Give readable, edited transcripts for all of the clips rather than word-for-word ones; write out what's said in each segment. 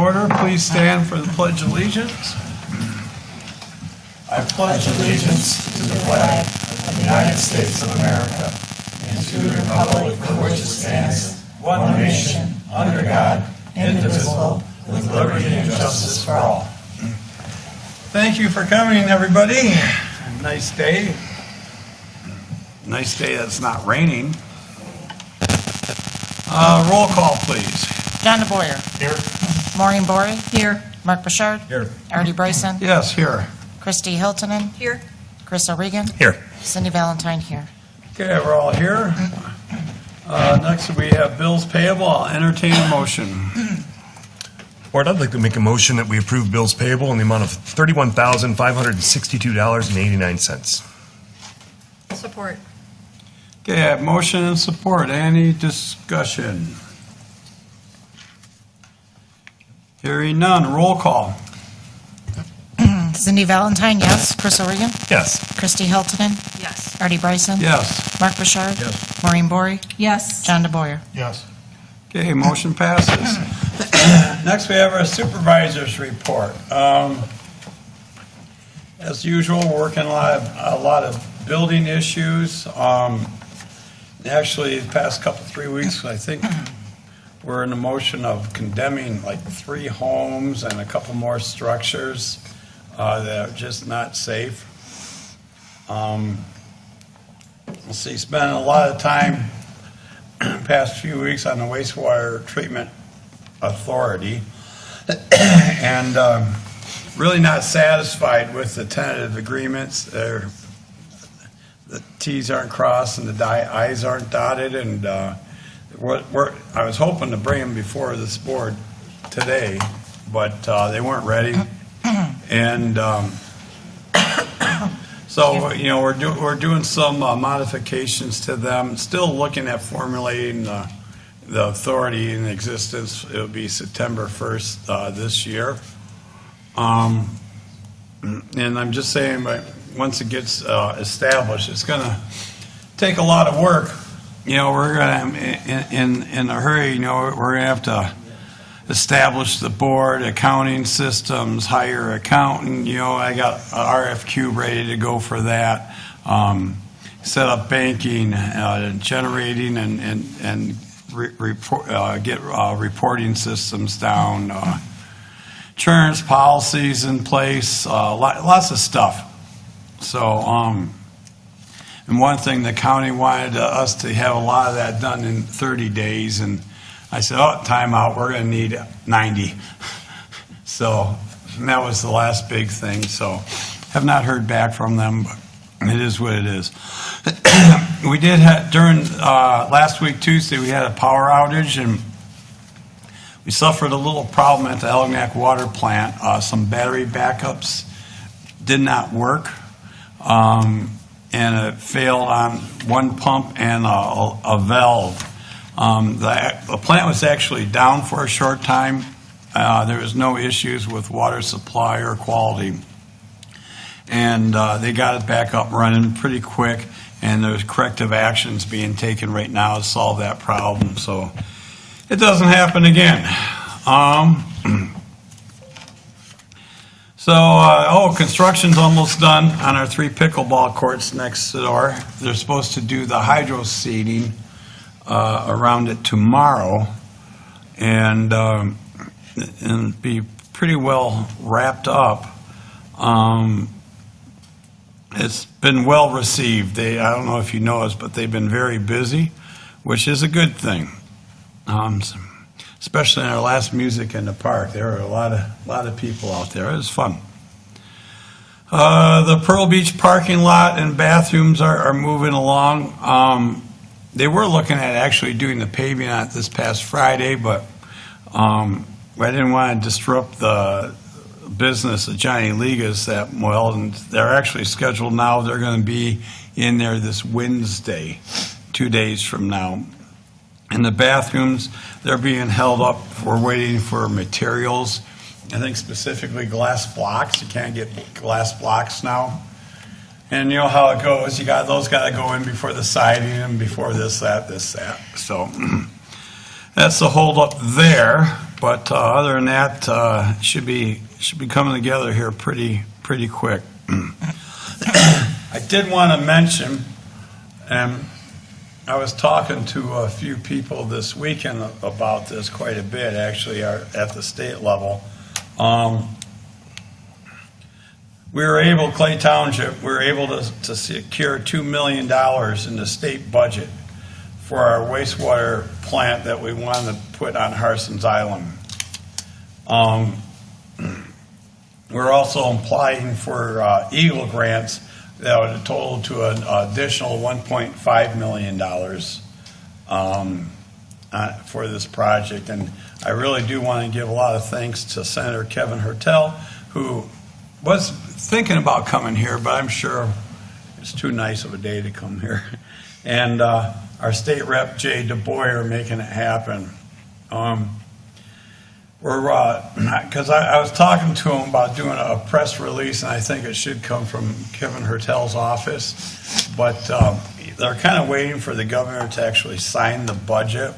order. Please stand for the Pledge of Allegiance. I pledge allegiance to the flag of the United States of America and to the republic for which it stands, one nation, under God, indivisible, with liberty and justice for all. Thank you for coming, everybody. Nice day. Nice day that's not raining. Roll call, please. John DeBoyer. Here. Maureen Bory. Here. Mark Bouchard. Here. Artie Bryson. Yes, here. Christy Hiltonen. Here. Chris O'Regan. Here. Cindy Valentine here. Okay, we're all here. Next we have bills payable. I'll entertain a motion. Board, I'd like to make a motion that we approve bills payable in the amount of $31,562.89. Support. Okay, I have motion and support. Any discussion? Hearing none. Roll call. Cindy Valentine, yes. Chris O'Regan. Yes. Christy Hiltonen. Yes. Artie Bryson. Yes. Mark Bouchard. Yes. Maureen Bory. Yes. John DeBoyer. Yes. Okay, motion passes. Next, we have our supervisors report. As usual, we're working a lot of building issues. Actually, the past 3 weeks, I think we're in the motion of condemning like 3 homes and a couple more structures that are just not safe. Let's see, spent a lot of time past few weeks on the wastewater treatment authority and really not satisfied with the tentative agreements. The T's aren't crossed and the I's aren't dotted, and I was hoping to bring them before this board today, but they weren't ready. And so, you know, we're doing some modifications to them. Still looking at formulating the authority in existence. It'll be September 1st this year. And I'm just saying, but once it gets established, it's going to take a lot of work. You know, we're going to, in a hurry, you know, we're going to have to establish the board, accounting systems, hire an accountant. You know, I got an RFQ ready to go for that. Set up banking, generating, and report, get reporting systems down. Insurance policies in place, lots of stuff. So, and one thing, the county wanted us to have a lot of that done in 30 days, and I said, oh, time out, we're going to need 90. So that was the last big thing. So have not heard back from them, but it is what it is. We did have, during last week, Tuesday, we had a power outage, and we suffered a little problem at the Algonac Water Plant. Some battery backups did not work, and it failed on one pump and a valve. The plant was actually down for a short time. There was no issues with water supply or quality. And they got it back up running pretty quick, and there's corrective actions being taken right now to solve that problem, so it doesn't happen again. Construction's almost done on our 3 pickleball courts next door. They're supposed to do the hydro seeding around it tomorrow, and be pretty well wrapped up. It's been well received. I don't know if you noticed, but they've been very busy, which is a good thing. Especially in our last music in the park, there were a lot of people out there. It was fun. The Pearl Beach parking lot and bathrooms are moving along. They were looking at actually doing the paving on it this past Friday, but I didn't want to disrupt the business of Johnny Ligas that well, and they're actually scheduled now. They're going to be in there this Wednesday, 2 days from now. In the bathrooms, they're being held up. We're waiting for materials. I think specifically glass blocks. You can't get glass blocks now. And you know how it goes. Those got to go in before the siding and before this, that. So that's the hold up there. But other than that, should be coming together here pretty quick. I did want to mention, and I was talking to a few people this weekend about this quite a bit, actually, at the state level. Clay Township, we were able to secure $2 million in the state budget for our wastewater plant that we wanted to put on Harsens Island. We're also applying for EGLE grants that would total to an additional $1.5 million for this project. And I really do want to give a lot of thanks to Senator Kevin Hertel, who was thinking about coming here, but I'm sure it's too nice of a day to come here. And our state rep, Jay DeBoyer, making it happen. Because I was talking to him about doing a press release, and I think it should come from Kevin Hertel's office, but they're kind of waiting for the governor to actually sign the budget.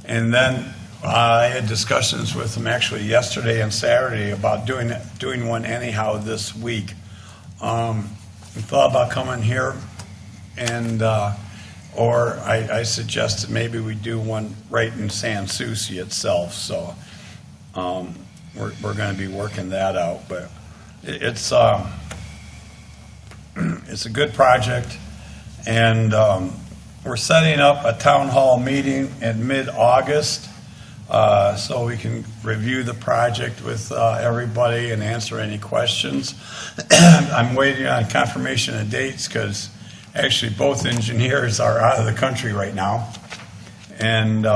And then I had discussions with him actually yesterday and Saturday about doing one anyhow this week. We thought about coming here, and or I suggested maybe we do one right in San Souci itself. So we're going to be working that out, but it's a good project, and we're setting up a town hall meeting in mid-August so we can review the project with everybody and answer any questions. I'm waiting on confirmation of dates because actually both engineers are out of the country right now, and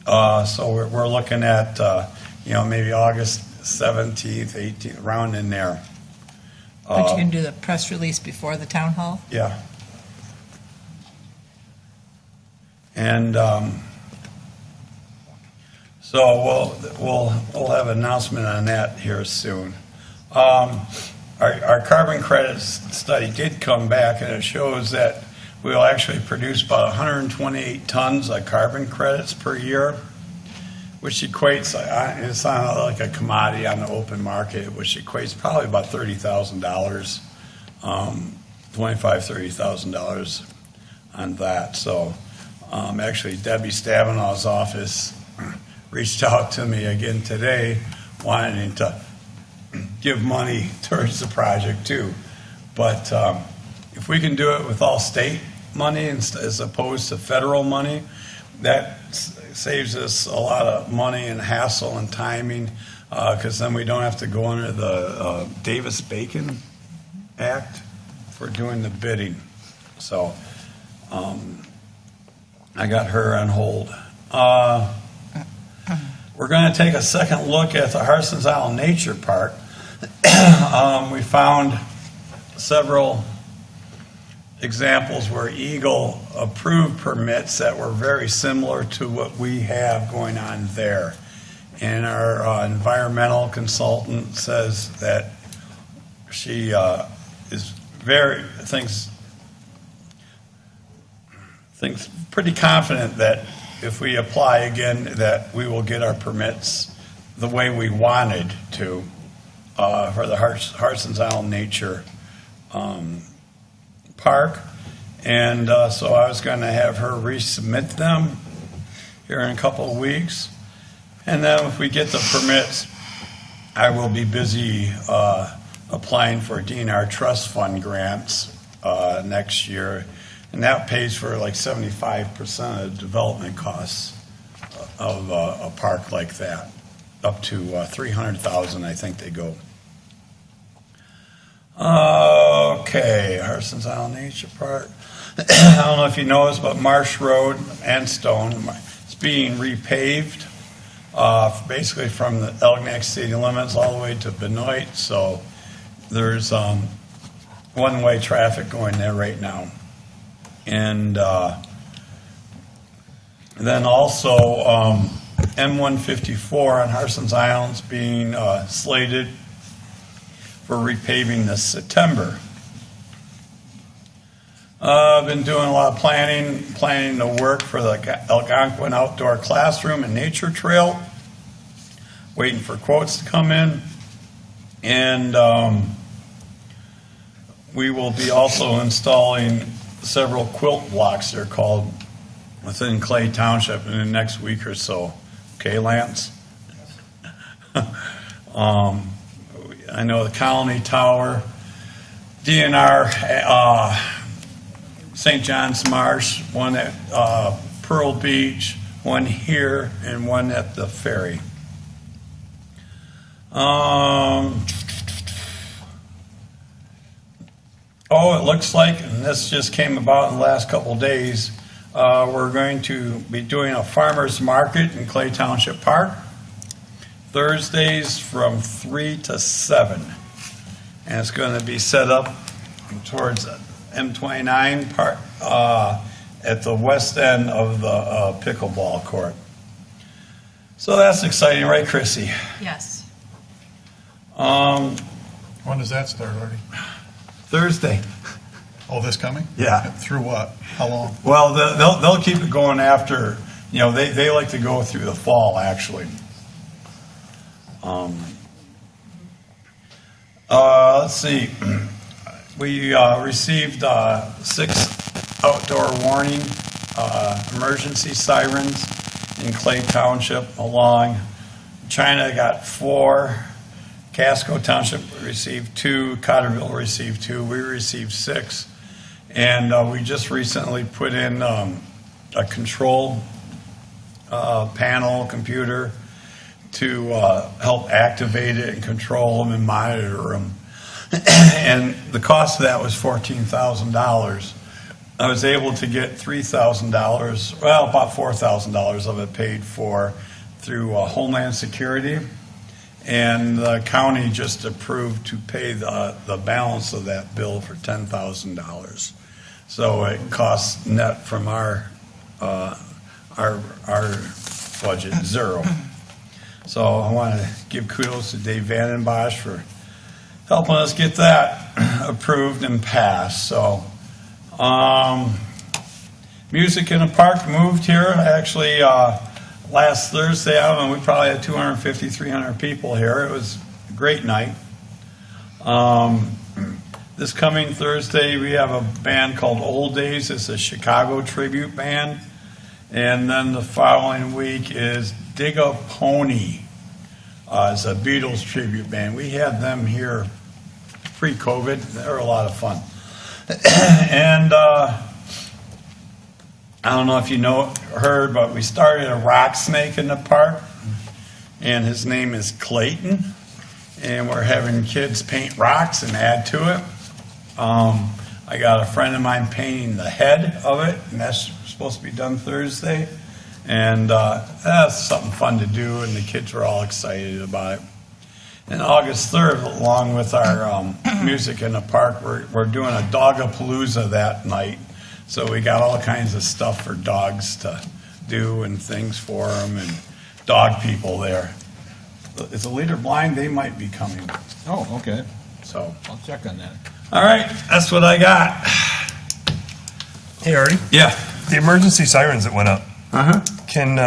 so we're looking at maybe August 17th, 18th, around in there. But you can do the press release before the town hall? Yeah. And so we'll have an announcement on that here soon. Our carbon credits study did come back, and it shows that we'll actually produce about 128 tons of carbon credits per year, which equates, it's on like a commodity on the open market, which equates probably about $30,000, $30,000 on that. So actually Debbie Stavenaw's office reached out to me again today wanting to give money towards the project too. But if we can do it with all state money as opposed to federal money, that saves us a lot of money and hassle and timing, because then we don't have to go under the Davis-Bacon Act for doing the bidding. So I got her on hold. We're going to take a second look at the Harsens Island Nature Park. We found several examples where EGLE approved permits that were very similar to what we have going on there. And our environmental consultant says that she thinks pretty confident that if we apply again, that we will get our permits the way we wanted to for the Harsens Island Nature Park. And so I was going to have her resubmit them here in a couple of weeks. And then if we get the permits, I will be busy applying for DNR Trust Fund grants next year. And that pays for like 75% of the development costs of a park like that, up to $300,000, I think they go. Okay, Harsens Island Nature Park. I don't know if you know this, but Marsh Road and Stone, it's being repaved, basically from the Algonac city limits all the way to Benoit. So there's one-way traffic going there right now. And then also M154 on Harsens Island's being slated for repaving this September. I've been doing a lot of planning the work for the Algonquin Outdoor Classroom and Nature Trail. waiting for quotes to come in. And we will be also installing several quilt blocks, they're called, within Clay Township in the next week or so. Okay, Lance? I know the Colony Tower, DNR, St. John's Marsh, one at Pearl Beach, one here, and one at the ferry. It looks like, and this just came about in the last couple of days, we're going to be doing a farmer's market in Clay Township Park, Thursdays from 3 to 7. And it's going to be set up towards M29 Park, at the west end of the pickleball court. So that's exciting, right, Chrissy? Yes. When does that start, Artie? Thursday. Oh, this coming? Yeah. Through what? How long? Well, they'll keep it going after, they like to go through the fall, actually. Let's see. We received 6 outdoor warning emergency sirens in Clay Township along. China got 4. Casco Township received 2. Cotterville received 2. We received 6. And we just recently put in a control panel computer to help activate it and control them and monitor them. And the cost of that was $14,000. I was able to get $3,000, well, about $4,000 of it paid for through Homeland Security. And the county just approved to pay the balance of that bill for $10,000. So it costs net from our budget $0. So I want to give kudos to Dave Vandenbosch for helping us get that approved and passed. So music in the park moved here. Actually, last Thursday, I don't know, we probably had 250, 300 people here. It was a great night. This coming Thursday, we have a band called Old Days. It's a Chicago tribute band. And then the following week is Dig a Pony. It's a Beatles tribute band. We had them here pre-COVID. They were a lot of fun. And I don't know if you heard, but we started a rock snake in the park, and his name is Clayton. And we're having kids paint rocks and add to it. I got a friend of mine painting the head of it, and that's supposed to be done Thursday. And that's something fun to do, and the kids were all excited about it. And August 3rd, along with our music in the park, we're doing a Dogapalooza that night. So we got all kinds of stuff for dogs to do and things for them, and dog people there. Is the leader blind? They might be coming. Oh, okay. So, I'll check on that. all right, that's what I got. Hey, Artie, Yeah. the emergency sirens that went up, Uh-huh. can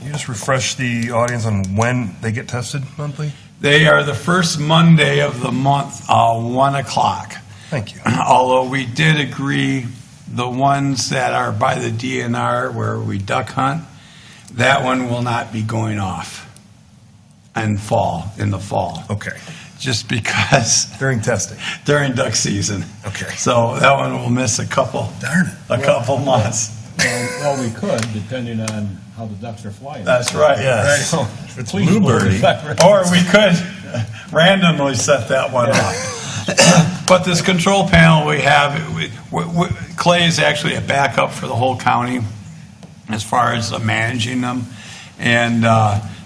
you just refresh the audience on when they get tested monthly? They are the first Monday of the month, 1 o'clock. Thank you. Although we did agree the ones that are by the DNR where we duck hunt, that one will not be going off in the fall. Okay. Just because During testing. during duck season. Okay. So that one will miss a couple months. Well, we could, depending on how the ducks are flying. That's right. Yes. Right. If it's Please blueberry. Or we could randomly set that one up. But this control panel we have, Clay is actually a backup for the whole county as far as managing them. And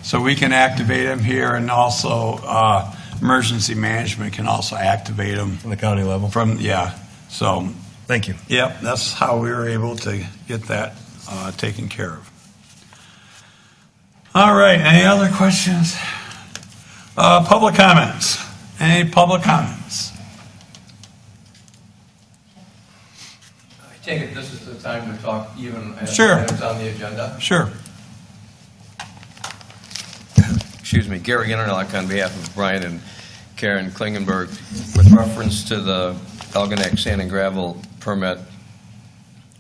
so we can activate them here, and also emergency management can also activate them From the county level. So, Thank you. yep, that's how we were able to get that taken care of. All right, any other questions? Public comments? Any public comments? I take it this is the time to talk even Sure. items on the agenda? Sure. Gary Interlock on behalf of Brian and Karen Klingenberg with reference to the Algonac Sand and Gravel permit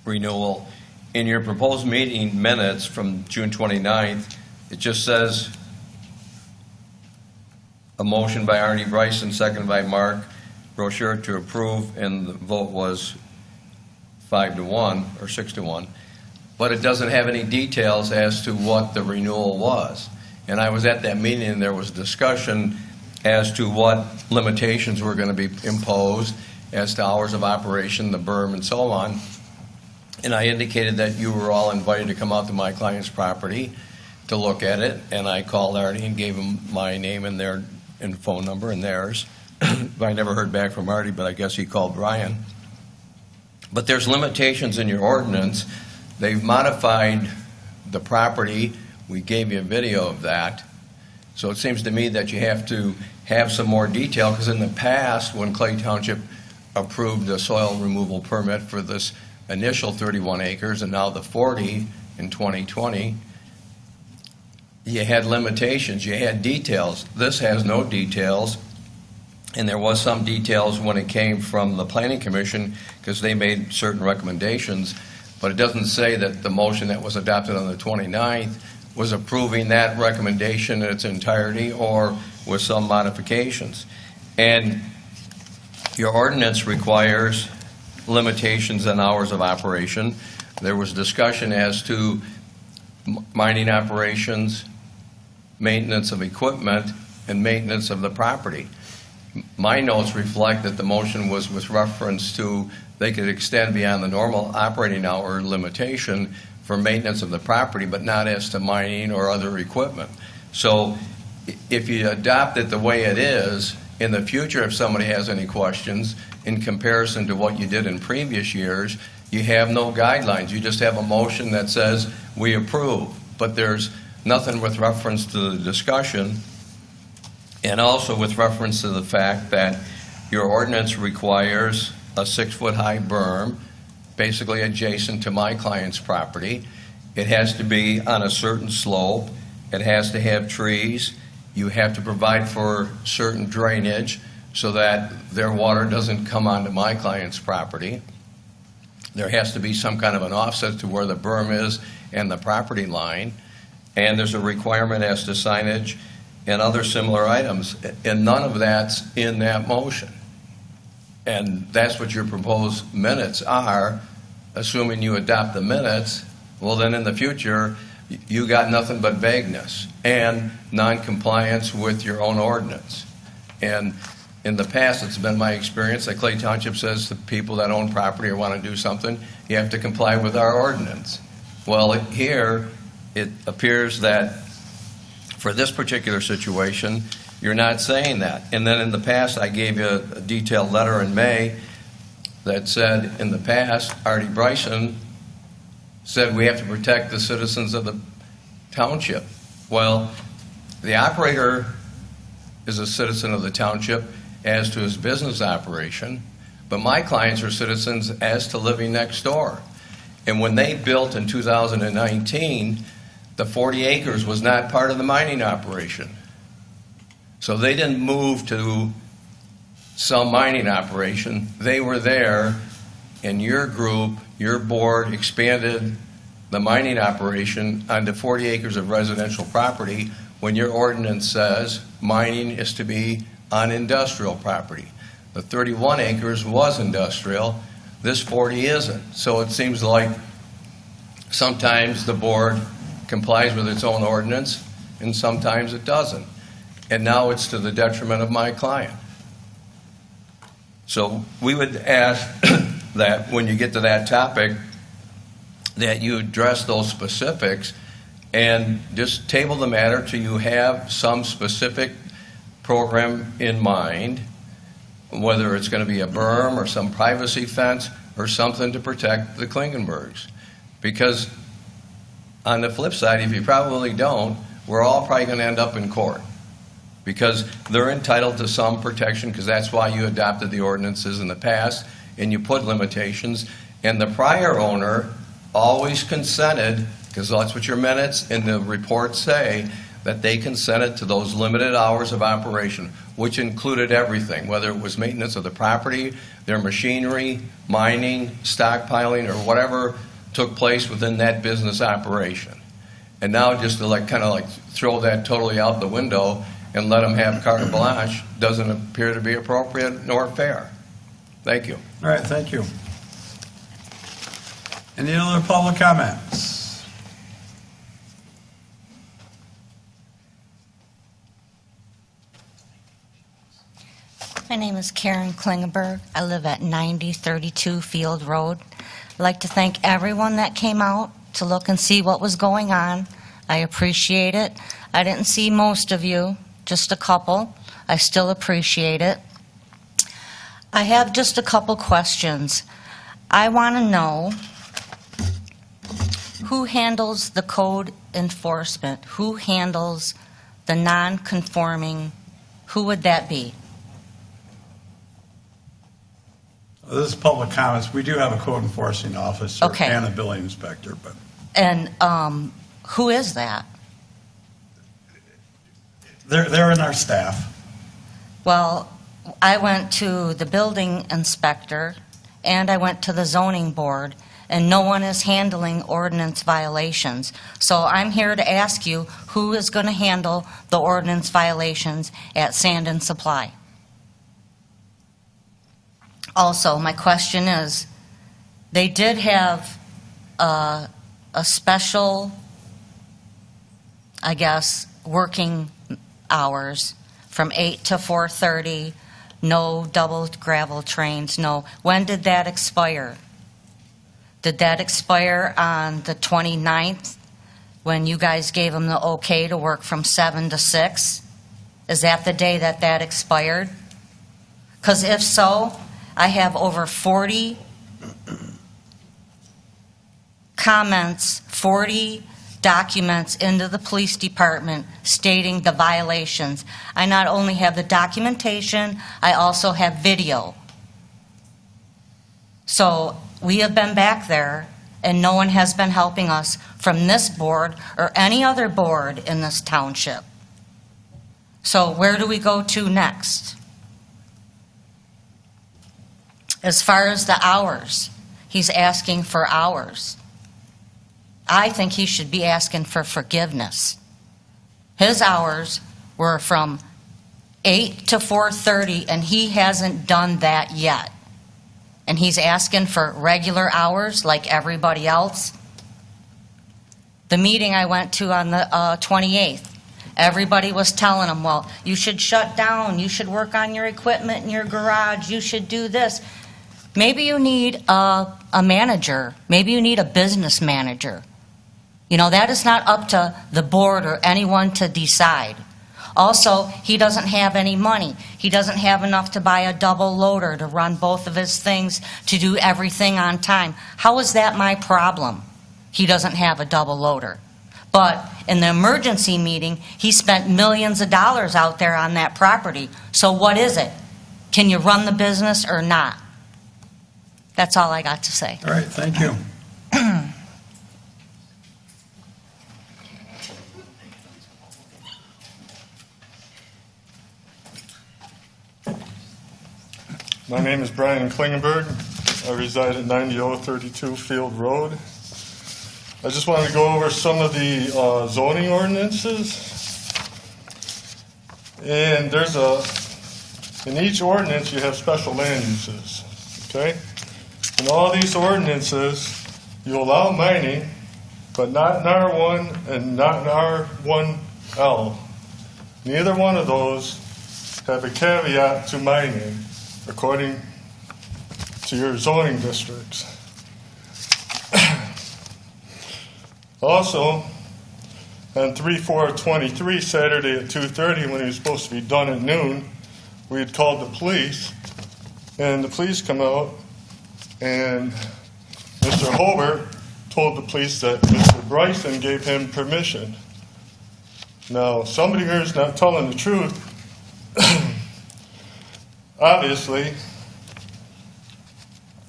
renewal. In your proposed meeting minutes from June 29th, it just says a motion by Artie Bryson, seconded by Mark Rocher to approve, and the vote was 5-1 or 6-1. But it doesn't have any details as to what the renewal was. And I was at that meeting, and there was discussion as to what limitations were going to be imposed as to hours of operation, the berm, and so on. And I indicated that you were all invited to come out to my client's property to look at it, and I called Artie and gave him my name and their and phone number and theirs. I never heard back from Artie, but I guess he called Brian. But there's limitations in your ordinance. They've modified the property. We gave you a video of that. So it seems to me that you have to have some more detail, because in the past, when Clay Township approved the soil removal permit for this initial 31 acres and now the 40 in 2020, you had limitations, you had details. This has no details, and there was some details when it came from the Planning Commission because they made certain recommendations, but it doesn't say that the motion that was adopted on the 29th was approving that recommendation in its entirety or with some modifications. And your ordinance requires limitations on hours of operation. There was discussion as to mining operations, maintenance of equipment, and maintenance of the property. My notes reflect that the motion was with reference to they could extend beyond the normal operating hour limitation for maintenance of the property, but not as to mining or other equipment. So if you adopt it the way it is, in the future, if somebody has any questions in comparison to what you did in previous years, you have no guidelines. You just have a motion that says we approve, but there's nothing with reference to the discussion, and also with reference to the fact that your ordinance requires a 6-foot high berm, basically adjacent to my client's property. It has to be on a certain slope. It has to have trees. You have to provide for certain drainage so that their water doesn't come onto my client's property. There has to be some kind of an offset to where the berm is and the property line. And there's a requirement as to signage and other similar items. And none of that's in that motion. And that's what your proposed minutes are. Assuming you adopt the minutes, well, then in the future, you got nothing but vagueness and non-compliance with your own ordinance. And in the past, it's been my experience that Clay Township says to people that own property or want to do something, you have to comply with our ordinance. Well, here, it appears that for this particular situation, you're not saying that. And then in the past, I gave you a detailed letter in May that said, in the past, Artie Bryson said we have to protect the citizens of the township. Well, the operator is a citizen of the township as to his business operation, but my clients are citizens as to living next door. And when they built in 2019, the 40 acres was not part of the mining operation. So they didn't move to some mining operation. They were there, and your group, your board, expanded the mining operation onto 40 acres of residential property when your ordinance says mining is to be on industrial property. The 31 acres was industrial. This 40 isn't. So it seems like sometimes the board complies with its own ordinance and sometimes it doesn't. And now it's to the detriment of my client. So we would ask that when you get to that topic, that you address those specifics and just table the matter till you have some specific program in mind, whether it's going to be a berm or some privacy fence or something to protect the Klingenbergs. Because on the flip side, if you probably don't, we're all probably going to end up in court because they're entitled to some protection because that's why you adopted the ordinances in the past and you put limitations. And the prior owner always consented, because that's what your minutes and the reports say, that they consented to those limited hours of operation, which included everything, whether it was maintenance of the property, their machinery, mining, stockpiling, or whatever took place within that business operation. And now just to kind of throw that totally out the window and let them have carte blanche doesn't appear to be appropriate nor fair. Thank you. All right, thank you. Any other public comments? My name is Karen Klingenberg. I live at 9032 Field Road. I'd like to thank everyone that came out to look and see what was going on. I appreciate it. I didn't see most of you, just a couple. I still appreciate it. I have just a couple questions. I want to know who handles the code enforcement? Who handles the non-conforming? Who would that be? This is public comments. We do have a code enforcing officer Okay. and a building inspector, but And who is that? they're in our staff. Well, I went to the building inspector and I went to the zoning board, and no one is handling ordinance violations. So I'm here to ask you, who is going to handle the ordinance violations at Sand and Supply? Also, my question is, they did have a special, I guess, working hours from 8 to 4:30, no double gravel trains, no. When did that expire? Did that expire on the 29th when you guys gave them the okay to work from 7 to 6? Is that the day that that expired? Because if so, I have over 40 comments, 40 documents into the police department stating the violations. I not only have the documentation, I also have video. So we have been back there, and no one has been helping us from this board or any other board in this township. So where do we go to next? As far as the hours, he's asking for hours. I think he should be asking for forgiveness. His hours were from 8 to 4:30, and he hasn't done that yet. And he's asking for regular hours like everybody else. The meeting I went to on the 28th, everybody was telling him, well, you should shut down, you should work on your equipment in your garage, you should do this. Maybe you need a manager. Maybe you need a business manager. You know, that is not up to the board or anyone to decide. Also, he doesn't have any money. He doesn't have enough to buy a double loader to run both of his things, to do everything on time. How is that my problem? He doesn't have a double loader. But in the emergency meeting, he spent millions of dollars out there on that property. So what is it? Can you run the business or not? That's all I got to say. All right, thank you. My name is Brian Klingenberg. I reside at 9032 Field Road. I just wanted to go over some of the zoning ordinances. And there's in each ordinance you have special land uses, okay? In all these ordinances, you allow mining, but not in R1 and not in R1L. Neither one of those have a caveat to mining, according to your zoning districts. Also, on 3/4/23, Saturday at 2:30, when he was supposed to be done at noon, we had called the police, and the police come out, and Mr. Hobart told the police that Mr. Bryson gave him permission. Now, somebody here is not telling the truth. Obviously,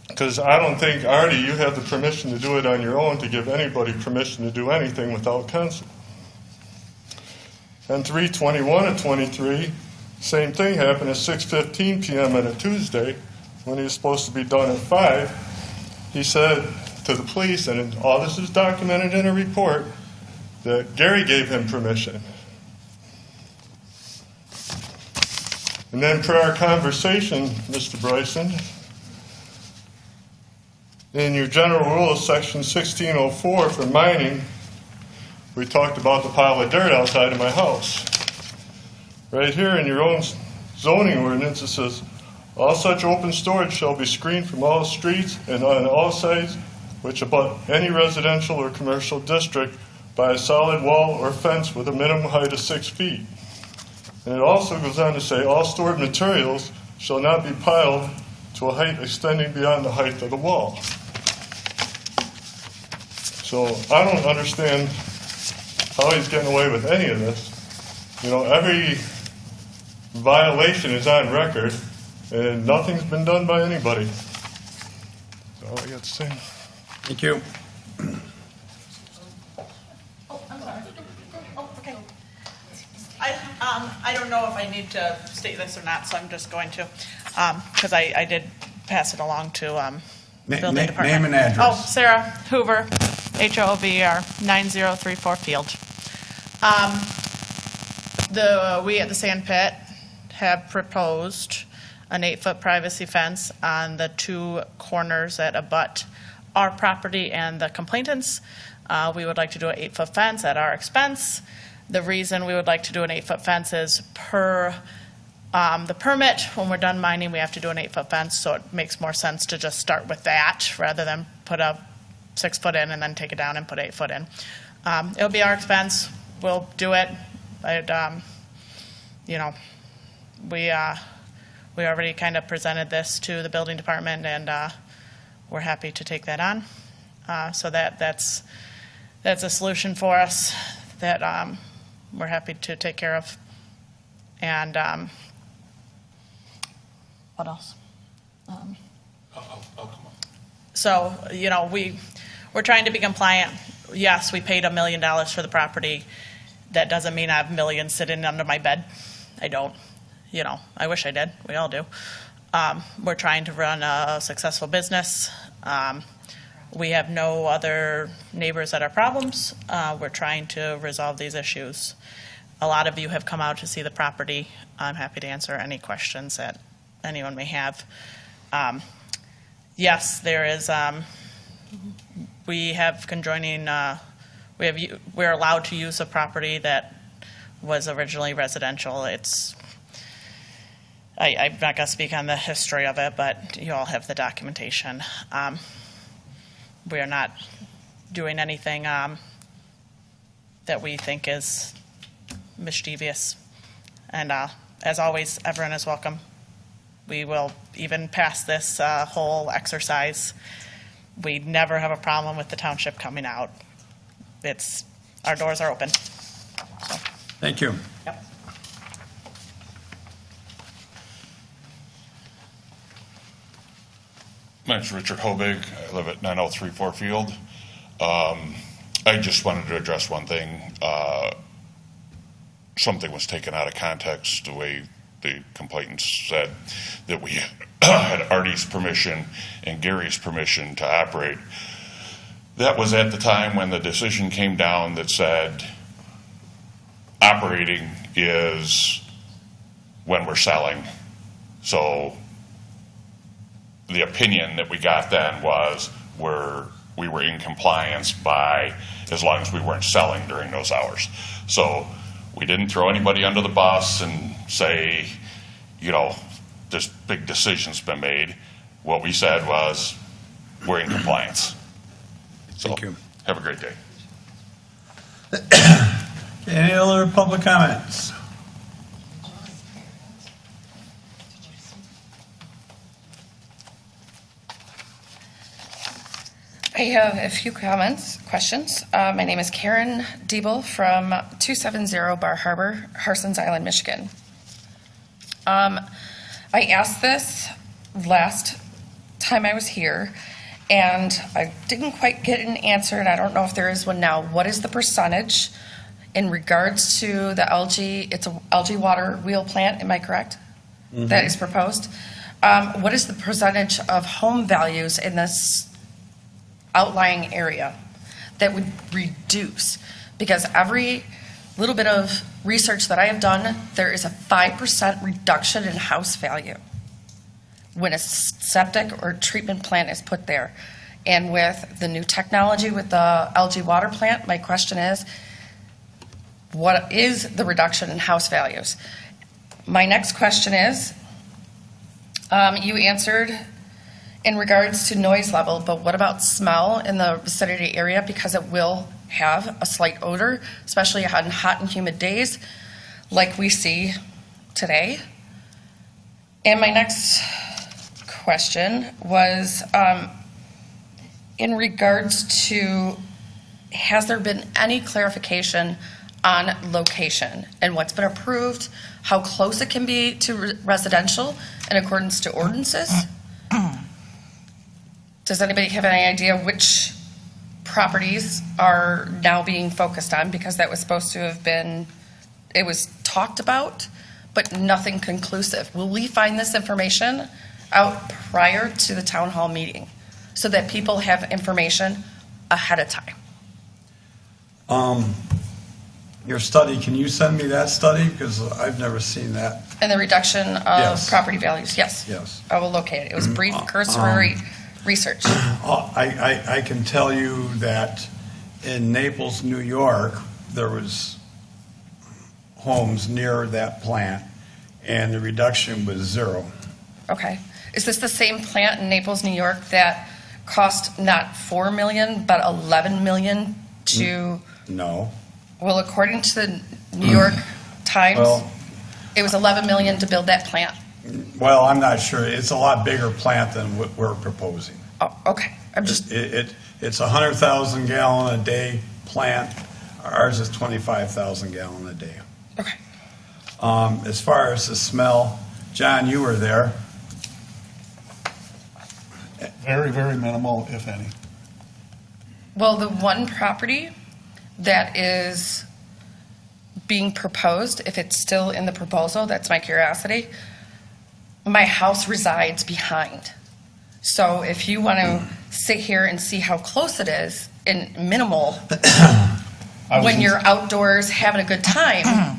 because I don't think, Artie, you have the permission to do it on your own, to give anybody permission to do anything without counsel. And 3/21/23, same thing happened at 6:15 p.m. on a Tuesday when he was supposed to be done at 5. He said to the police, and all this is documented in a report, that Gary gave him permission. And then per our conversation, Mr. Bryson, in your general rules, section 1604 for mining, we talked about the pile of dirt outside of my house. Right here in your own zoning ordinance, it says, all such open storage shall be screened from all streets and on all sides which abut any residential or commercial district by a solid wall or fence with a minimum height of 6 feet. And it also goes on to say, all stored materials shall not be piled to a height extending beyond the height of the wall. So I don't understand how he's getting away with any of this. You know, every violation is on record, and nothing's been done by anybody. That's all I got to say. Thank you. Okay. I don't know if I need to state this or not, so I'm just going to, because I did pass it along to building department. Name and address. Oh, Sarah Hoover, HOOVER, 9034 Field. We at the sand pit have proposed an 8-foot privacy fence on the 2 corners that abut our property and the complainants. We would like to do an 8-foot fence at our expense. The reason we would like to do an 8-foot fence is per the permit, when we're done mining, we have to do an 8-foot fence, so it makes more sense to just start with that rather than put a 6-foot in and then take it down and put 8-foot in. It'll be our expense. We'll do it. We already kind of presented this to the building department, and we're happy to take that on. So that's a solution for us that we're happy to take care of. And what else? So, we're trying to be compliant. Yes, we paid $1 million for the property. That doesn't mean I have millions sitting under my bed. I don't. I wish I did. We all do. We're trying to run a successful business. We have no other neighbors that are problems. We're trying to resolve these issues. A lot of you have come out to see the property. I'm happy to answer any questions that anyone may have. Yes, there is. We have conjoining. We're allowed to use a property that was originally residential. I'm not going to speak on the history of it, but you all have the documentation. We are not doing anything that we think is mischievous. And as always, everyone is welcome. We will even pass this whole exercise. We never have a problem with the township coming out. Our doors are open. So. Thank you. Yep. My name's Richard Hobig. I live at 9034 Field. I just wanted to address one thing. Something was taken out of context, the way the complainants said that we had Artie's permission and Gary's permission to operate. That was at the time when the decision came down that said operating is when we're selling. So the opinion that we got then was we were in compliance by as long as we weren't selling during those hours. So we didn't throw anybody under the bus and say, this big decision's been made. What we said was we're in compliance. So, Thank you. Have a great day. Any other public comments? I have a few questions. My name is Karen Diebel from 270 Bar Harbor, Harsens Island, Michigan. I asked this last time I was here, and I didn't quite get an answer, and I don't know if there is one now. What is the percentage in regards to the algae, it's a algae water wheel plant, am I correct? That is proposed. What is the percentage of home values in this outlying area that would reduce? Because every little bit of research that I have done, there is a 5% reduction in house value when a septic or treatment plant is put there. And with the new technology with the algae water plant, my question is, what is the reduction in house values? My next question is, you answered in regards to noise level, but what about smell in the vicinity area? Because it will have a slight odor, especially on hot and humid days like we see today. And my next question was in regards to, has there been any clarification on location and what's been approved, how close it can be to residential in accordance to ordinances? Does anybody have any idea which properties are now being focused on? Because that was supposed to have been, it was talked about, but nothing conclusive. Will we find this information out prior to the town hall meeting so that people have information ahead of time? Your study, can you send me that study? Because I've never seen that. And the reduction of Yes. property values, yes. Yes. I will locate it. It was brief cursory research. I can tell you that in Naples, New York, there was homes near that plant, and the reduction was 0. Okay. Is this the same plant in Naples, New York that cost not $4 million, but $11 million to... No. Well, according to the New York Times, Well, it was $11 million to build that plant. well, I'm not sure. It's a lot bigger plant than what we're proposing. Oh, okay. I'm just, It's a 100,000 gallon a day plant. Ours is 25,000 gallon a day. okay. As far as the smell, John, you were there. Very, very minimal, if any. Well, the one property that is being proposed, if it's still in the proposal, that's my curiosity, my house resides behind. So if you want to sit here and see how close it is in minimal, when you're outdoors having a good time,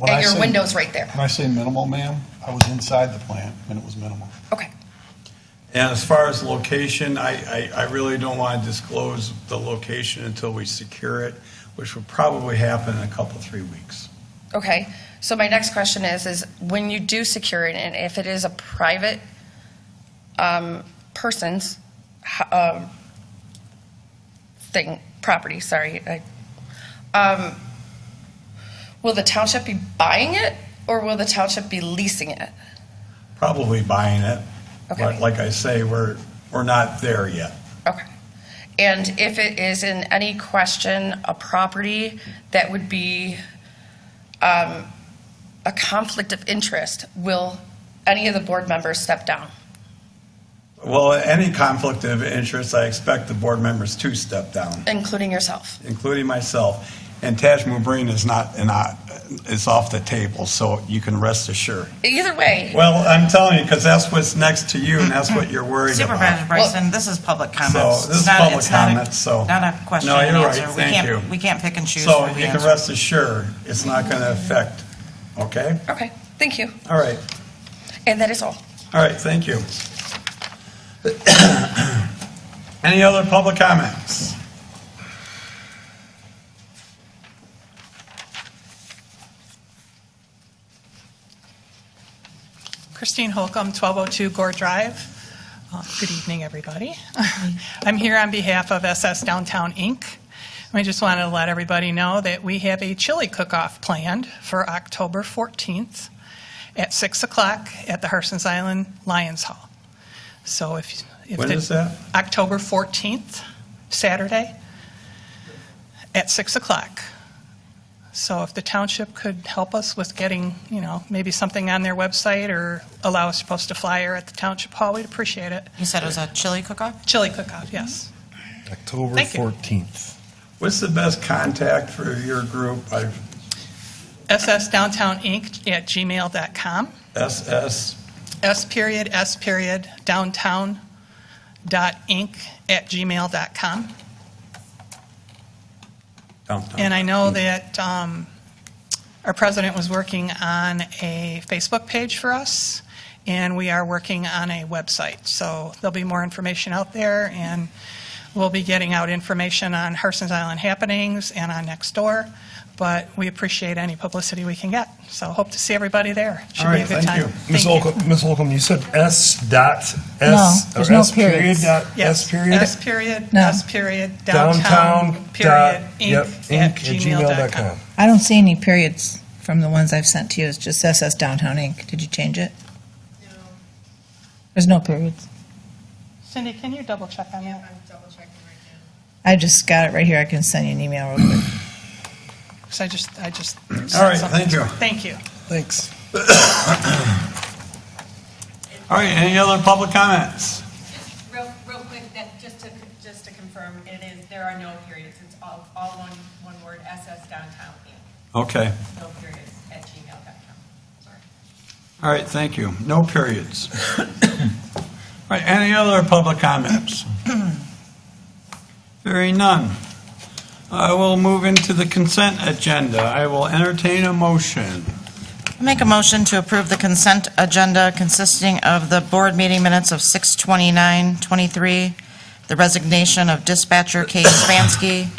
and your window's right there. When I say minimal, ma'am, I was inside the plant and it was minimal. Okay. And as far as location, I really don't want to disclose the location until we secure it, which will probably happen in a couple, 3 weeks. Okay, so my next question is when you do secure it, and if it is a private person's property, sorry, will the township be buying it, or will the township be leasing it? Probably buying it. Okay. But like I say, we're not there yet. Okay. And if it is in any question a property that would be a conflict of interest, will any of the board members step down? Well, any conflict of interest, I expect the board members to step down, Including yourself? including myself. And Taj Mubreen is off the table, so you can rest assured. Either way. Well, I'm telling you, because that's what's next to you, and that's what you're worried Supervisor about. Bryson, this is public comments. So, this is It's not- public it's not a- comments, so- Not a question No, and you're right. answer. Thank you. We can't pick and choose. So who we you can answer. rest assured, it's not going to affect, okay? Okay, thank you. All right. And that is all. All right, thank you. Any other public comments? Christine Holcomb, 1202 Gore Drive. Good evening, everybody. I'm here on behalf of SS Downtown, Inc. I just wanted to let everybody know that we have a chili cook-off planned for October 14th at 6 o'clock at the Harsens Island Lions Hall. So if When is that? October 14th, Saturday, at 6 o'clock. So if the township could help us with getting, maybe something on their website or allow us to post a flyer at the township hall, we'd appreciate it. You said it was a chili cook-off? Chili cook-off, yes. October Thank you. 14th. What's the best contact for your group? ssdowntown.inc@gmail.com. SS, s.downtown.inc@gmail.com. downtown. And I know that our president was working on a Facebook page for us, and we are working on a website. So there'll be more information out there, and we'll be getting out information on Harsens Island happenings and on next door. But we appreciate any publicity we can get. So hope to see everybody there. Should All be a right, good thank time. you. Ms. Holcomb, you said S dot No, S, or there's no S period periods. dot Yes, S period? S period, No. S period, downtown, period, yep, inc@gmail.com. I don't see any periods from the ones I've sent to you. It's just SS Downtown Inc. Did you change it? No. There's no periods. Cindy, can you double check on that? I'm double checking right now. I just got it right here. I can send you an email real quick. Because I just All right, thank you. Thank you. Thanks. All right, any other public comments? Just real quick, that just to confirm, there are no periods. It's all one word, SS Downtown Inc. Okay. No periods at gmail.com. Sorry. All right, thank you. No periods. All right, any other public comments? Hearing none. I will move into the consent agenda. I will entertain a motion. Make a motion to approve the consent agenda consisting of the board meeting minutes of 6/29/23, the resignation of dispatcher Kate Spansky,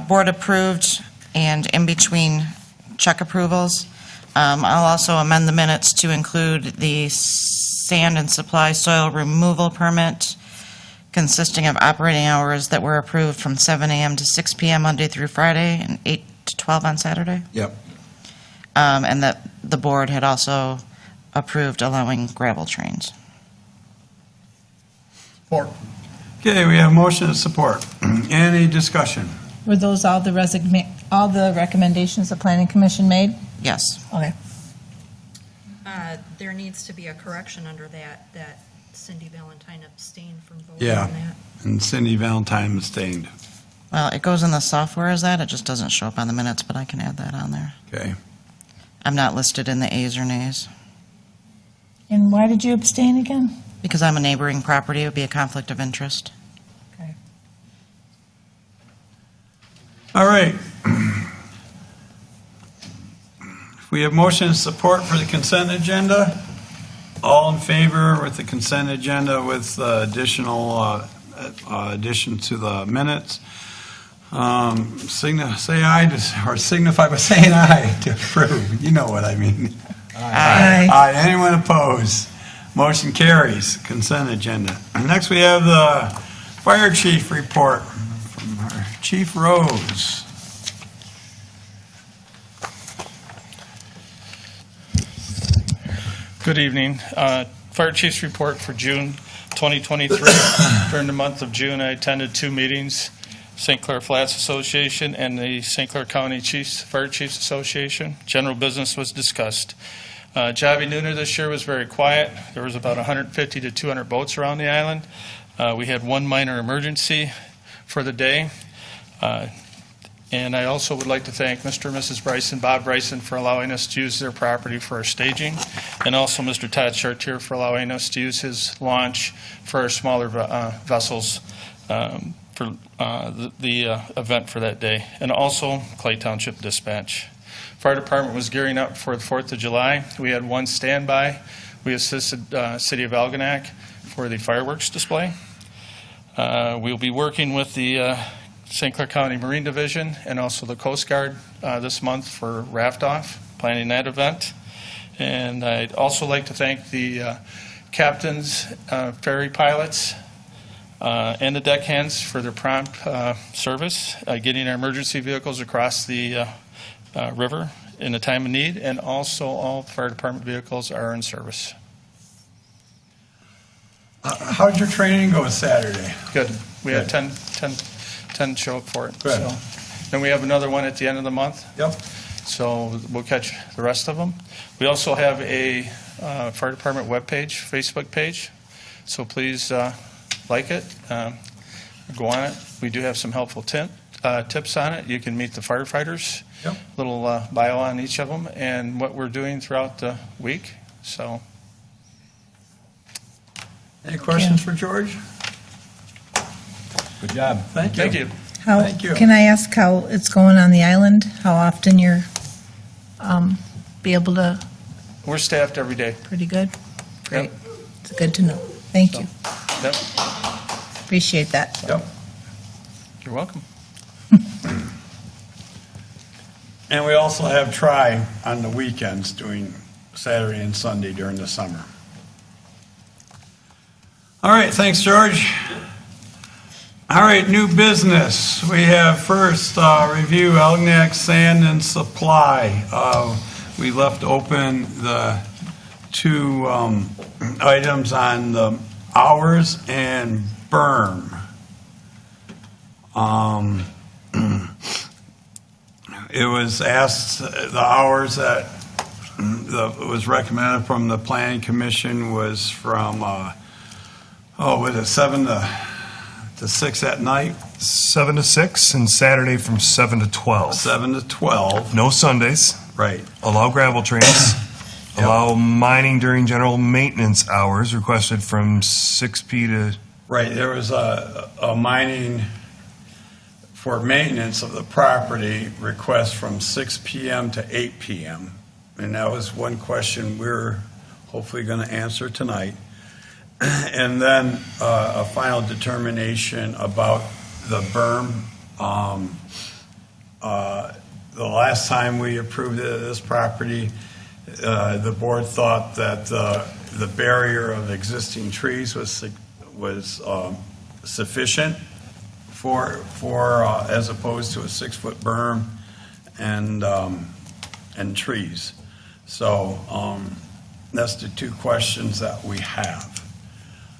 board approved and in between check approvals. I'll also amend the minutes to include the sand and supply soil removal permit consisting of operating hours that were approved from 7 a.m. to 6 p.m. Monday through Friday and 8 to 12 on Saturday. Yep. And that the board had also approved allowing gravel trains. Support. Okay, we have motion and support. Any discussion? Were those all the recommendations the planning commission made? Yes. Okay. There needs to be a correction under that Cindy Valentine abstained from voting Yeah, on that. and Cindy Valentine abstained. Well, it goes in the software as that. It just doesn't show up on the minutes, but I can add that on there. Okay. I'm not listed in the A's or nays. And why did you abstain again? Because I'm a neighboring property, it would be a conflict of interest. Okay. All right. We have motion and support for the consent agenda. All in favor with the consent agenda with additional addition to the minutes? Say aye or signify by saying aye to approve. You know what I mean. Aye. Aye. Anyone opposed? Motion carries. Consent agenda. Next, we have the fire chief report from our Chief Rose. Good evening. Fire Chief's report for June 2023. During the month of June, I attended 2 meetings, St. Clair Flats Association and the St. Clair County Fire Chiefs Association. General business was discussed. Javi Nooner this year was very quiet. There was about 150 to 200 boats around the island. We had 1 minor emergency for the day. And I also would like to thank Mr. and Mrs. Bryson, Bob Bryson, for allowing us to use their property for our staging, and also Mr. Todd Chartier for allowing us to use his launch for our smaller vessels for the event for that day, and also Clay Township Dispatch. Fire department was gearing up for the 4th of July. We had 1 standby. We assisted City of Algonac for the fireworks display. We'll be working with the St. Clair County Marine Division and also the Coast Guard this month for Raft Off, planning that event. And I'd also like to thank the captains, ferry pilots, and the deckhands for their prompt service, getting our emergency vehicles across the river in a time of need, and also all fire department vehicles are in service. How'd your training go Saturday? Good. We had 10 show up for it. Good. So, then we have another one at the end of the month. Yep. So we'll catch the rest of them. We also have a fire department webpage, Facebook page. So please like it, go on it. We do have some helpful tips on it. You can meet the firefighters. Yep. Little bio on each of them and what we're doing throughout the week. So, Any questions for George? Good job. Thank you. thank you. How, Thank you. can I ask how it's going on the island? How often you're be able to, We're staffed every day. pretty good? Great. Yep. It's good to know. Thank you. Yep. Appreciate that. Yep. You're welcome. And we also have Try on the weekends doing Saturday and Sunday during the summer. All right, thanks, George. All right, new business. We have first review Algonac Sand and Supply. We left open the two items on the hours and berm. It was asked, the hours that was recommended from the Planning Commission was from, was it 7 to 6 at night? 7 to 6 and Saturday from 7 to 12. 7 to 12. No Sundays. Right. Allow gravel trains. Allow mining during general maintenance hours requested from 6 p to... Right, there was a mining for maintenance of the property request from 6 p.m. to 8 p.m. And that was one question we're hopefully going to answer tonight. And then a final determination about the berm. The last time we approved this property, the board thought that the barrier of existing trees was sufficient for as opposed to a 6-foot berm and trees. So that's the two questions that we have.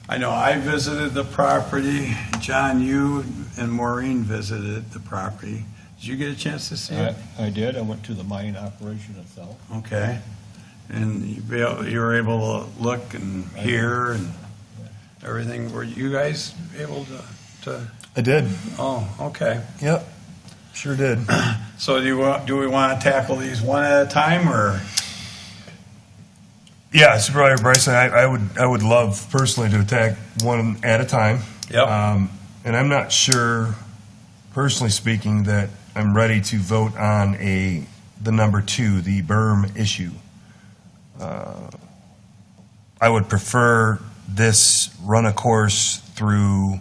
I know I visited the property. John, you and Maureen visited the property. Did you get a chance to see it? I did. I went to the mining operation itself. Okay. And you were able to look and hear and everything. Were you guys able to? I did. Oh, okay. Yep. Sure did. So do we want to tackle these one at a time, or? Yeah, Supervisor Bryson, I would love personally to attack one at a time. Yep. And I'm not sure, personally speaking, that I'm ready to vote on the number 2, the berm issue. I would prefer this run a course through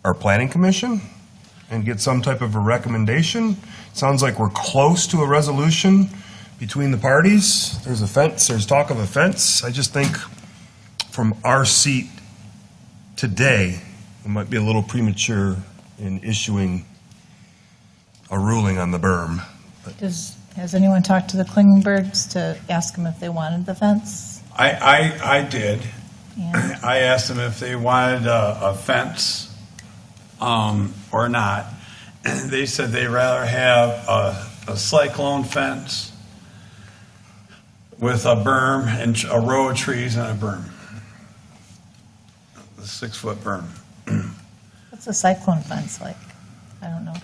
our planning commission and get some type of a recommendation. Sounds like we're close to a resolution between the parties. There's a fence, there's talk of a fence. I just think from our seat today, it might be a little premature in issuing a ruling on the berm. Has anyone talked to the Klingenbergs to ask them if they wanted the fence? I did. Yeah. I asked them if they wanted a fence or not. And they said they'd rather have a cyclone fence with a berm and a row of trees and a berm. The 6-foot berm. What's a cyclone fence like? I don't know.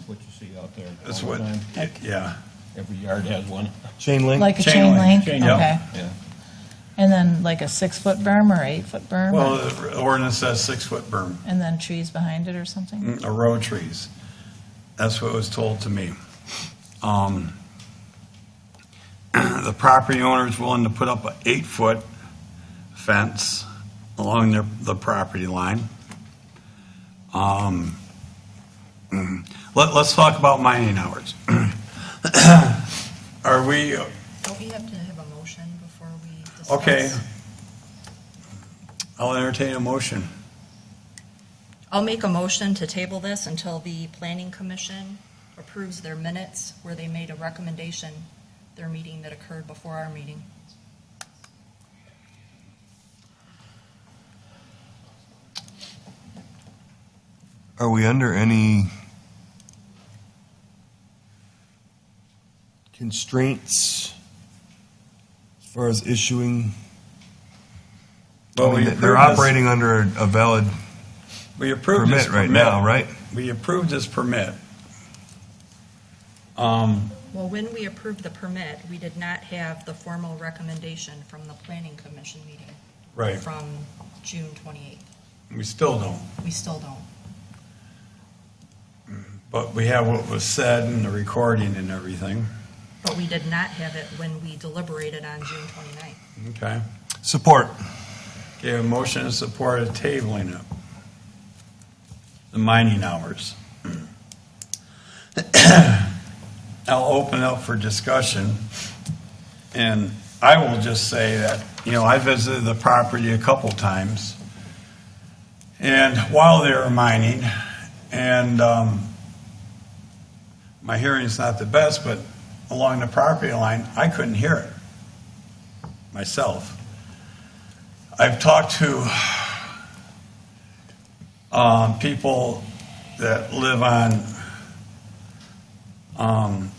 What you see out there That's all what, the time. yeah. Every yard has one. Chain link? Like a Chain chain link. link? Yep. Okay. Yeah. And then like a 6-foot berm or 8-foot berm? Well, the ordinance says 6-foot berm, And then trees behind it or something? a row of trees. That's what was told to me. The property owner is willing to put up an 8-foot fence along the property line. Let's talk about mining hours. Are we, Don't we have to have a motion before we discuss? okay. I'll entertain a motion. I'll make a motion to table this until the Planning Commission approves their minutes where they made a recommendation, their meeting that occurred before our meeting. Are we under any constraints as far as issuing? Well, I mean, we they're approved this- operating under a valid We approved this permit right permit. now, right? We approved this permit. Well, when we approved the permit, we did not have the formal recommendation from the planning commission meeting. Right. From June 28th. We still don't. We still don't. But we have what was said in the recording and everything. But we did not have it when we deliberated on June 29th. Okay. Support. Okay, a motion and support of tabling it. The mining hours. I'll open up for discussion. And I will just say that, I visited the property a couple times. And while they were mining, and my hearing's not the best, but along the property line, I couldn't hear it myself. I've talked to people that live on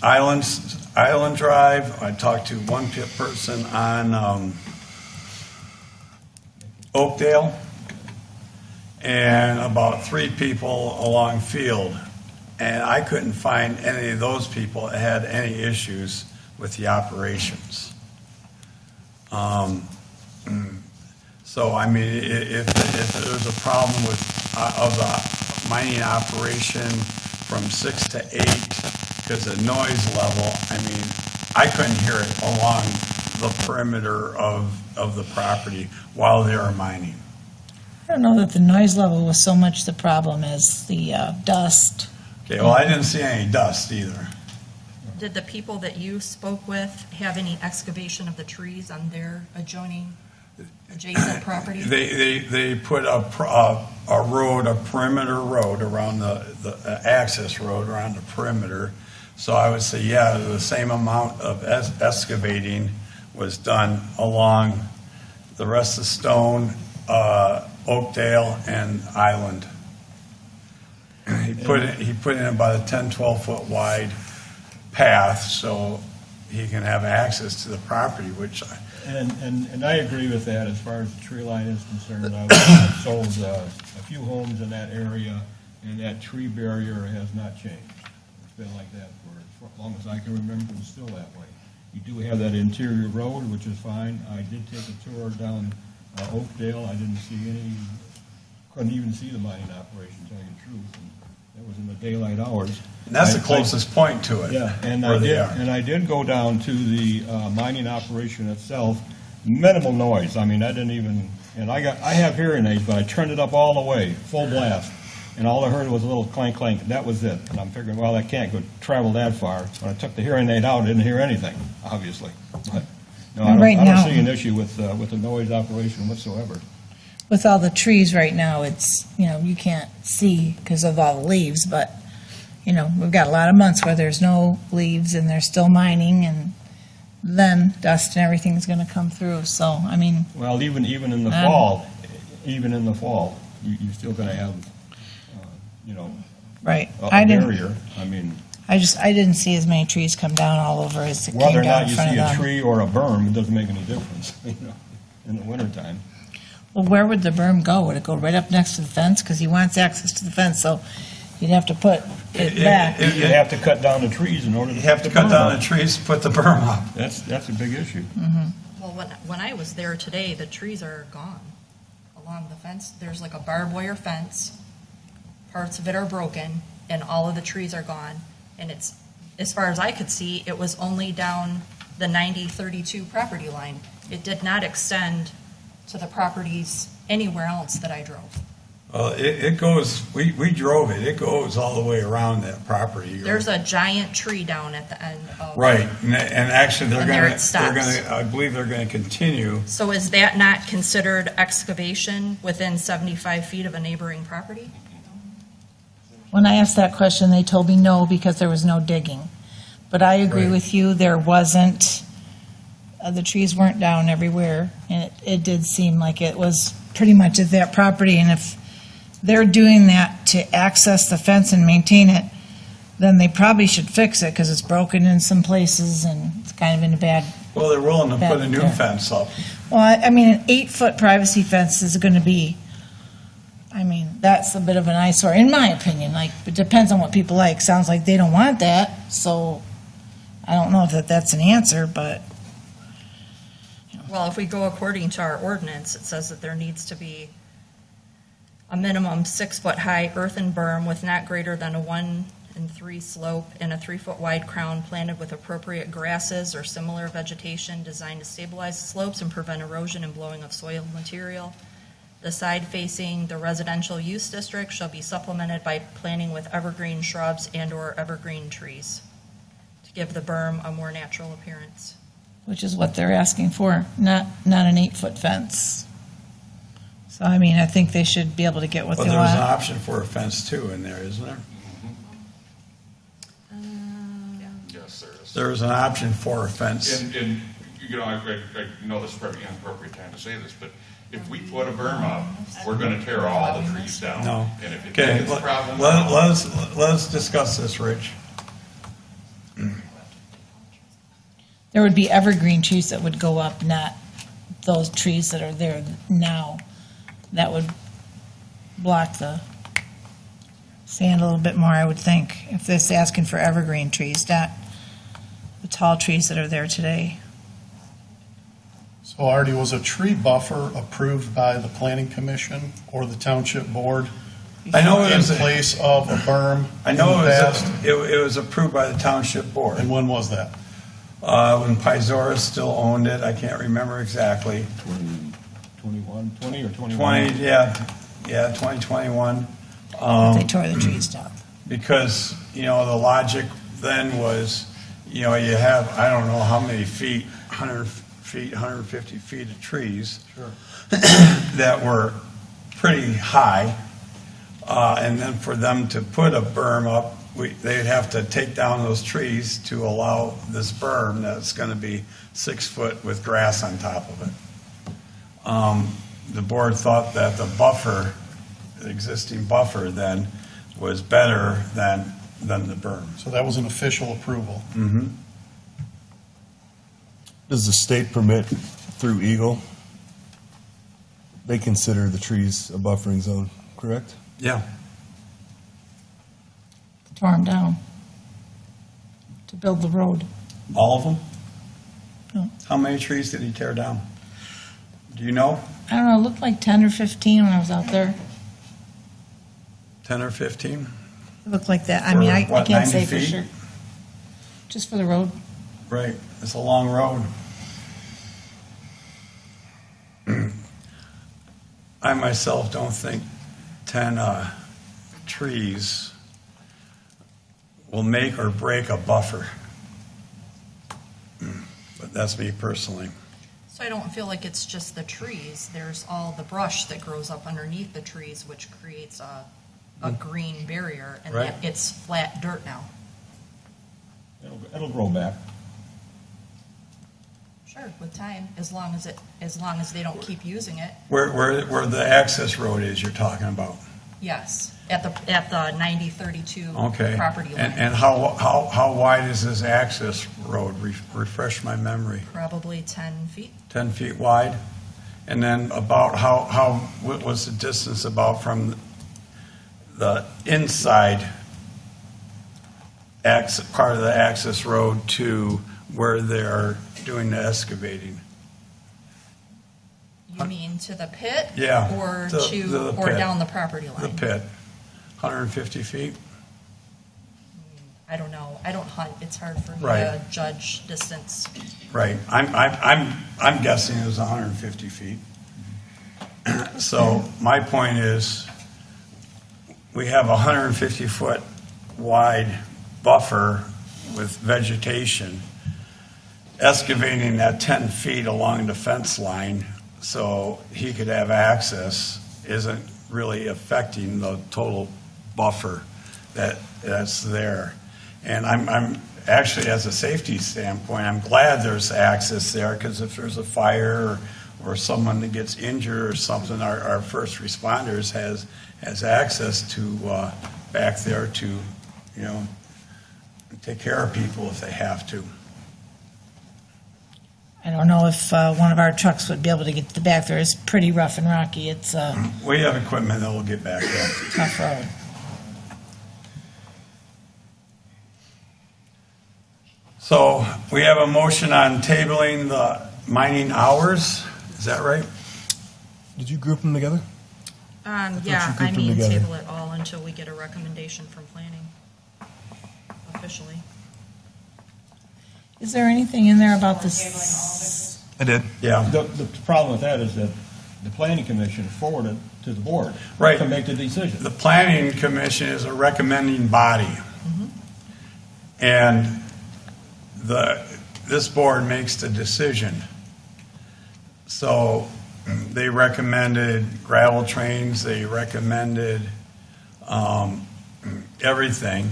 Island Drive. I talked to one person on Oakdale, and about 3 people along Field. And I couldn't find any of those people that had any issues with the operations. So, I mean, if there's a problem with of the mining operation from 6 to 8 because of noise level, I mean, I couldn't hear it along the perimeter of the property while they were mining. I don't know that the noise level was so much the problem as the dust. Okay, well, I didn't see any dust either. Did the people that you spoke with have any excavation of the trees on their adjacent property? They put a road, a perimeter road around the access road around the perimeter. So I would say, yeah, the same amount of excavating was done along the rest of Stone, Oakdale, and Island. He put in about a 10, 12-foot wide path so he can have access to the property, which And I agree with that as far as the tree line is concerned. I've sold a few homes in that area, and that tree barrier has not changed. It's been like that for as long as I can remember. It's still that way. You do have that interior road, which is fine. I did take a tour down Oakdale. I didn't see couldn't even see the mining operation, to tell you the truth. And that was in the daylight hours. and that's the closest point to it. Yeah, and where they are. I did go down to the mining operation itself. Minimal noise. I mean, I didn't even, and I have hearing aids, but I turned it up all the way, full blast, and all I heard was a little clank, clank. That was it. And I'm figuring, well, I can't go travel that far. When I took the hearing aid out, I didn't hear anything, obviously. But no, I don't see an issue with the noise operation whatsoever. With all the trees right now, it's, you can't see because of all the leaves, but, we've got a lot of months where there's no leaves and they're still mining, and then dust and everything's going to come through. So, I mean. Well, even in the fall, you're still going to have, right. a I didn't. barrier. I mean. I didn't see as many trees come down all over as it came Whether or down not in you front see of a them. tree or a berm, it doesn't make any difference, in the wintertime. Well, where would the berm go? Would it go right up next to the fence? Because he wants access to the fence, so you'd have to put it back. You have to cut down the trees in order to. You have to cut down the trees to put the berm up. That's a big issue. Well, when I was there today, the trees are gone along the fence. There's like a barbed wire fence. Parts of it are broken, and all of the trees are gone. And it's, as far as I could see, it was only down the 90-32 property line. It did not extend to the properties anywhere else that I drove. It goes, we drove it, it goes all the way around that property. There's a giant tree down at the end of. Right, and actually And there it stops. I believe they're gonna continue. So is that not considered excavation within 75 feet of a neighboring property? When I asked that question, they told me no, because there was no digging. But I agree Right. with you, there wasn't, the trees weren't down everywhere, and it did seem like it was pretty much at that property, and if they're doing that to access the fence and maintain it, then they probably should fix it, because it's broken in some places, and it's kind of in a bad. Well, they're willing to put a new Yeah. fence up. Well, I mean, an 8-foot privacy fence is going to be, I mean, that's a bit of an eyesore, in my opinion. Like, it depends on what people like. Sounds like they don't want that, so I don't know if that's an answer, but Well, if we go according to our ordinance, it says that there needs to be a minimum 6-foot-high earthen berm with not greater than a 1-3 slope and a 3-foot-wide crown planted with appropriate grasses or similar vegetation designed to stabilize the slopes and prevent erosion and blowing of soil material. The side facing the residential use district shall be supplemented by planting with evergreen shrubs and/or evergreen trees to give the berm a more natural appearance. which is what they're asking for, not an 8-foot fence. So, I mean, I think they should be able to get what But they there's an want. option for a fence too in there, isn't there? Yes, there is. There is an option for a fence. And, you know, I know this is probably an inappropriate time to say this, but if we put a berm up, we're gonna tear all the trees down. No. And if it Okay, becomes a problem. let's discuss this, Rich. There would be evergreen trees that would go up, not those trees that are there now. That would block the sand a little bit more, I would think, if this asking for evergreen trees, not the tall trees that are there today. So Artie, was a tree buffer approved by the planning commission or the township board? I know it In was, place of a berm I in know the past? it was approved by the township board. And when was that? When Pizora still owned it, I can't remember exactly. 20 or 21? 20, yeah, 2021. They tore the trees down. Because, you know, the logic then was, you know, you have, I don't know how many feet, 100 feet, 150 feet of trees. Sure. That were pretty high. And then for them to put a berm up, they'd have to take down those trees to allow this berm that's going to be 6 foot with grass on top of it. The board thought that the buffer, the existing buffer then, was better than the berm. So that was an official approval. Mm-hmm. Does the state permit through EGLE? They consider the trees a buffering zone, correct? Yeah. Tore them down to build the road. All of them? No. How many trees did he tear down? Do you know? I don't know, it looked like 10 or 15 when I was out there. 10 or 15? It looked like that. I mean, I For what, can't 90 say for feet? sure. Just for the road. Right, it's a long road. I myself don't think 10 trees will make or break a buffer. But that's me personally. So I don't feel like it's just the trees. There's all the brush that grows up underneath the trees, which creates a green barrier, and Right. it's flat dirt now. It'll grow back. Sure, with time, as long as they don't keep using it. Where the access road is you're talking about? Yes, at the 9032 Okay. property line. And how wide is this access road? Refresh my memory. Probably 10 feet. 10 feet wide? And then about what was the distance about from the inside part of the access road to where they're doing the excavating? You mean to the pit? Yeah, Or the or pit. down the property line? The pit, 150 feet? I don't know. I don't hunt. It's hard for me Right. to judge distance. Right, I'm guessing it was 150 feet. So my point is, we have a 150-foot wide buffer with vegetation, excavating that 10 feet along the fence line so he could have access isn't really affecting the total buffer that's there. And I'm actually, as a safety standpoint, I'm glad there's access there, because if there's a fire or someone that gets injured or something, our first responders has access to back there to, you know, take care of people if they have to. I don't know if one of our trucks would be able to get to the back there. It's pretty rough and rocky. It's a We have equipment that will get back there. tough road. So we have a motion on tabling the mining hours. Is that right? Did you group them together? Yeah, you I grouped them mean, together. table it all until we get a recommendation from planning officially. Is there anything in there about this? I did. Yeah. The problem with that is that the planning commission forwarded to the board. Right. To make the decision. The planning commission is a recommending body. And this board makes the decision. So they recommended gravel trains, they recommended everything.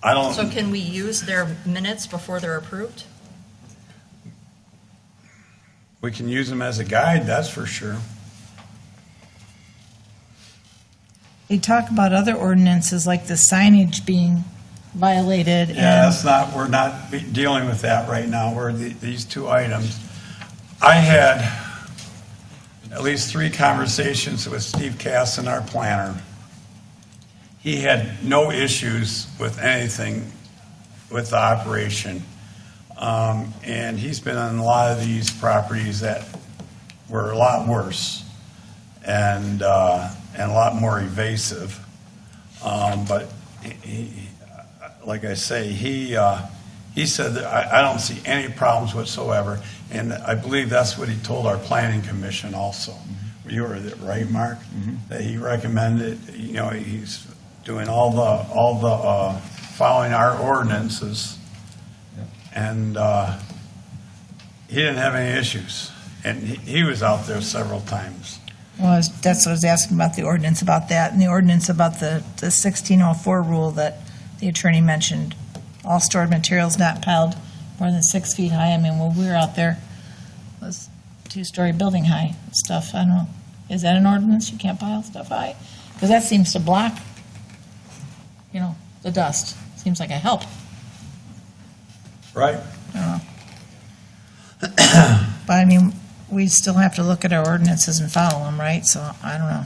I don't. So can we use their minutes before they're approved? We can use them as a guide, that's for sure. They talk about other ordinances like the signage being violated. Yeah, we're not dealing with that right now. These two items. I had at least 3 conversations with Steve Casson, our planner. He had no issues with anything with the operation. And he's been on a lot of these properties that were a lot worse and a lot more evasive. But like I say, he said that I don't see any problems whatsoever, and I believe that's what he told our planning commission also. You were right, Mark? That he recommended. He's doing all the following our ordinances, and he didn't have any issues, and he was out there several times. Well, that's what I was asking about the ordinance about that, and the ordinance about the 1604 rule that the attorney mentioned. All stored materials not piled more than 6 feet high. I mean, when we were out there, it was 2-story building high stuff. I don't know. Is that an ordinance? You can't pile stuff high? Because that seems to block, the dust. Seems like a help. Right. I don't know. But I mean, we still have to look at our ordinances and follow them, right? So I don't know.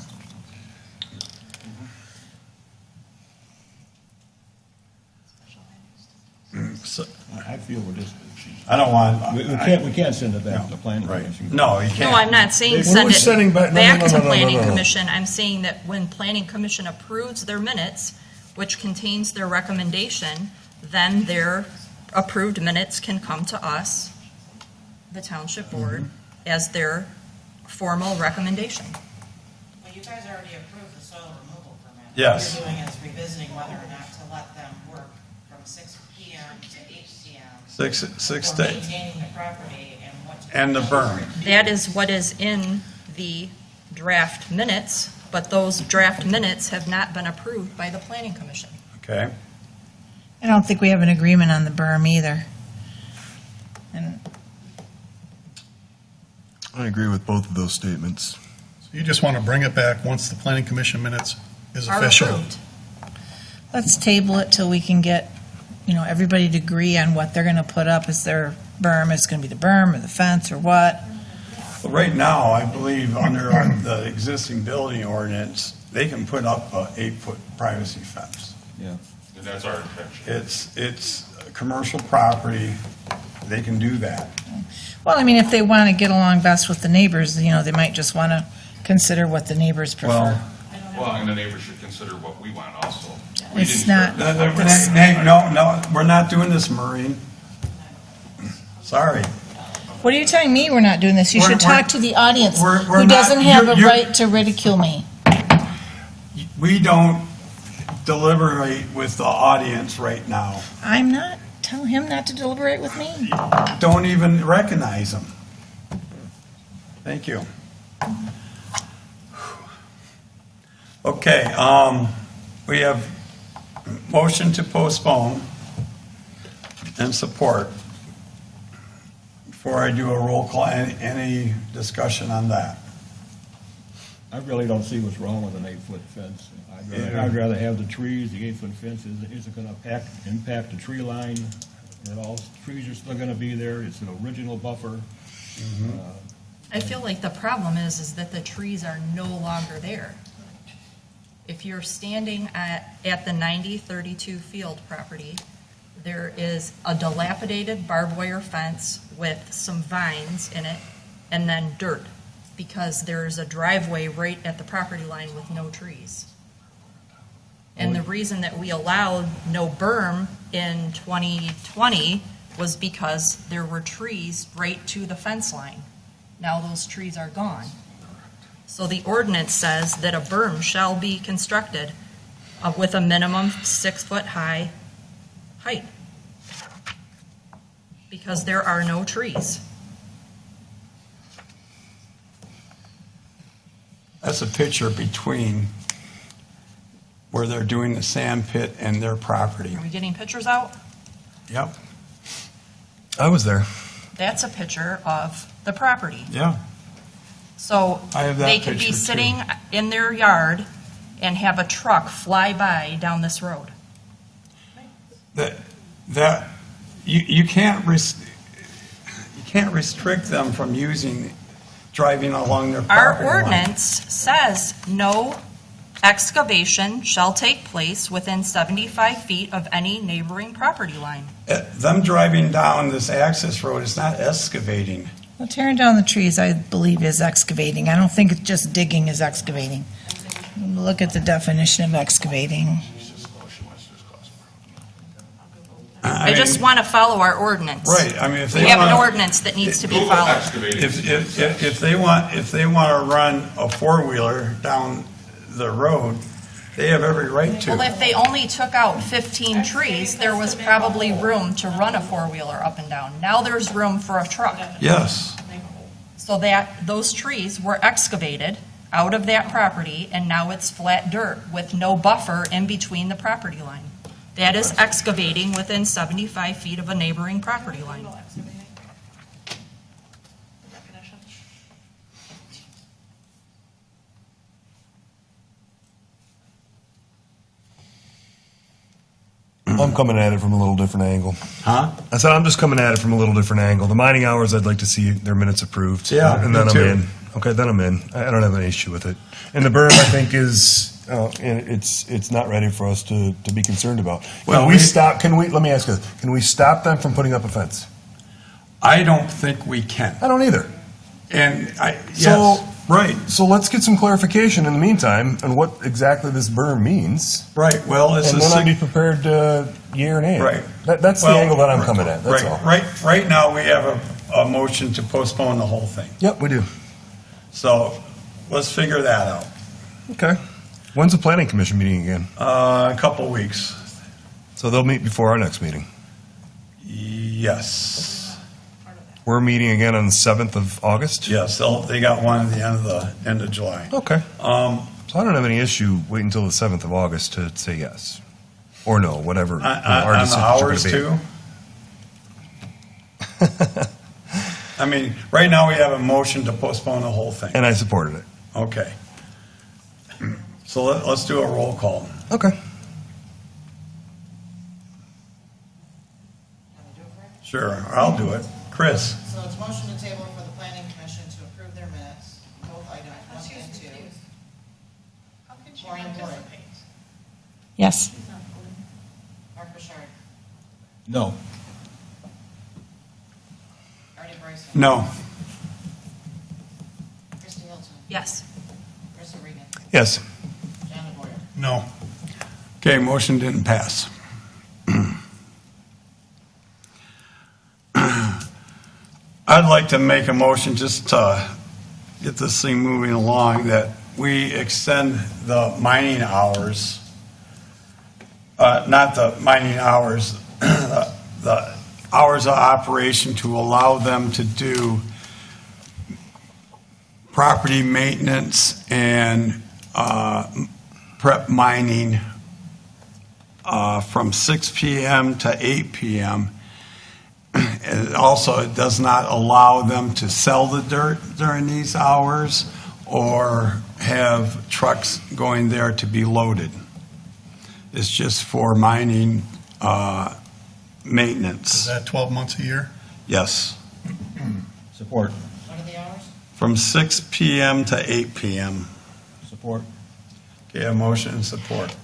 So, I feel we're just, I don't want. we can't send it back to the planning commission. No, you can't. No, I'm not saying We're send sending it back- no, back no, to no, no, no, planning no, no. commission. I'm saying that when planning commission approves their minutes, which contains their recommendation, then their approved minutes can come to us, the township board, as their formal recommendation. Well, you guys already approved the soil removal permit. Yes. What you're doing is revisiting whether or not to let them work from 6 PM to 8 PM. Six For to, maintaining the property and what to. and the berm. That is what is in the draft minutes, but those draft minutes have not been approved by the planning commission. Okay. I don't think we have an agreement on the berm either. And I agree with both of those statements. You just want to bring it back once the planning commission minutes is Are official. approved. let's table it till we can get, everybody to agree on what they're going to put up. Is their berm, is it going to be the berm or the fence or what? Well, right now, I believe under the existing building ordinance, they can put up a 8-foot privacy fence. Yeah. And that's our intention. It's a commercial property, they can do that. Well, I mean, if they want to get along best with the neighbors, they might just want to consider what the neighbors prefer. Well, and the neighbors should consider what we want also. We It's didn't- not, Hey, no, we're not doing this, Maureen. Sorry. what are you telling me we're not doing this? You We're- should talk to the audience we're who not- doesn't have a you're- right to ridicule me. We don't deliberate with the audience right now. I'm not, tell him not to deliberate with me. Don't even recognize them. Thank you. Okay, we have motion to postpone and support. Before I do a roll call, any discussion on that? I really don't see what's wrong with an 8-foot fence. I'd rather have the trees. The 8-foot fence isn't going to impact the tree line at all. Trees are still going to be there. It's an original buffer. I feel like the problem is that the trees are no longer there. If you're standing at the 9032 field property, there is a dilapidated barbed wire fence with some vines in it and then dirt, because there's a driveway right at the property line with no trees. And the reason that we allowed no berm in 2020 was because there were trees right to the fence line. Now those trees are gone. So the ordinance says that a berm shall be constructed with a minimum 6-foot high height, because there are no trees. That's a picture between where they're doing the sand pit and their property. Are we getting pictures out? Yep, I was there. That's a picture of the property. yeah. So I have that they could be picture, too. sitting in their yard and have a truck fly by down this road. That you can't restrict them from driving along their property Our line. ordinance says no excavation shall take place within 75 feet of any neighboring property line. Them driving down this access road is not excavating. Well, tearing down the trees, I believe, is excavating. I don't think it's just digging is excavating. Look at the definition of excavating. I just want to follow our ordinance. Right, I mean, if they We have an want- ordinance that needs to be followed. If they want to run a four-wheeler down the road, they have every right to. Well, if they only took out 15 trees, there was probably room to run a four-wheeler up and down. Now there's room for a truck. Yes, So that those trees were excavated out of that property, and now it's flat dirt with no buffer in between the property line. That is excavating within 75 feet of a neighboring property line. I'm coming at it from a little different angle. huh? I said I'm just coming at it from a little different angle. The mining hours, I'd like to see their minutes approved. Yeah, and me then I'm too. in. Okay, then I'm in. I don't have an issue with it. And the berm, I think, is it's not ready for us to be concerned about. Well, Let me ask you: can we stop them from putting up a fence? I don't think we can. I don't either. And So- right, So let's get some clarification in the meantime on what exactly this berm means, right. Well, it's and a then I'll be sig- prepared to year and aid. Right. That's well, the angle that I'm coming at. That's all. Right now, we have a motion to postpone the whole thing. Yep, we do. So let's figure that out. Okay. When's the planning commission meeting again? A couple weeks. So they'll meet before our next meeting. Yes. We're meeting again on the 7th of August? Yes, they got one at the end of July. Okay. Um, So I don't have any issue waiting until the 7th of August to say yes. Or no, whatever. our on the decisions are gonna hours be. too? I mean, right now we have a motion to postpone the whole thing. And I supported it. Okay. So let's do a roll call. Okay. Sure, I'll do it. Chris? So it's motion to table for the planning commission to approve their minutes, both items 1 and 2. How can she Maureen Boyd. participate? Yes. Mark Bouchard, No. Artie Bryson, No. Christie Hilton, Yes. Chris Regan, Yes. John Boyer. No. Okay, motion didn't pass. I'd like to make a motion just to get this thing moving along, that we extend the mining hours, not the mining hours, the hours of operation to allow them to do property maintenance and prep mining from 6 p.m. to 8 p.m. And also, it does not allow them to sell the dirt during these hours or have trucks going there to be loaded. It's just for mining maintenance. Is that 12 months a year? Yes, Support. What are the hours? from 6 p.m. to 8 p.m. Support. Okay, a motion and support.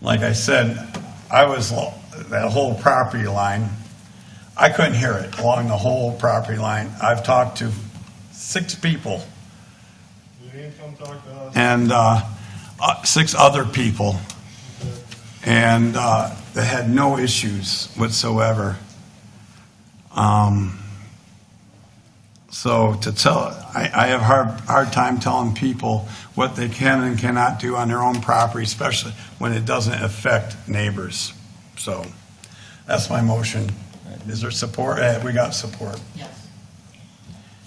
Like I said, that whole property line. I couldn't hear it along the whole property line. I've talked to 6 people You didn't come talk to us. and 6 other people, and they had no issues whatsoever. So to tell, I have hard time telling people what they can and cannot do on their own property, especially when it doesn't affect neighbors. So that's my motion. Is there support? We got support.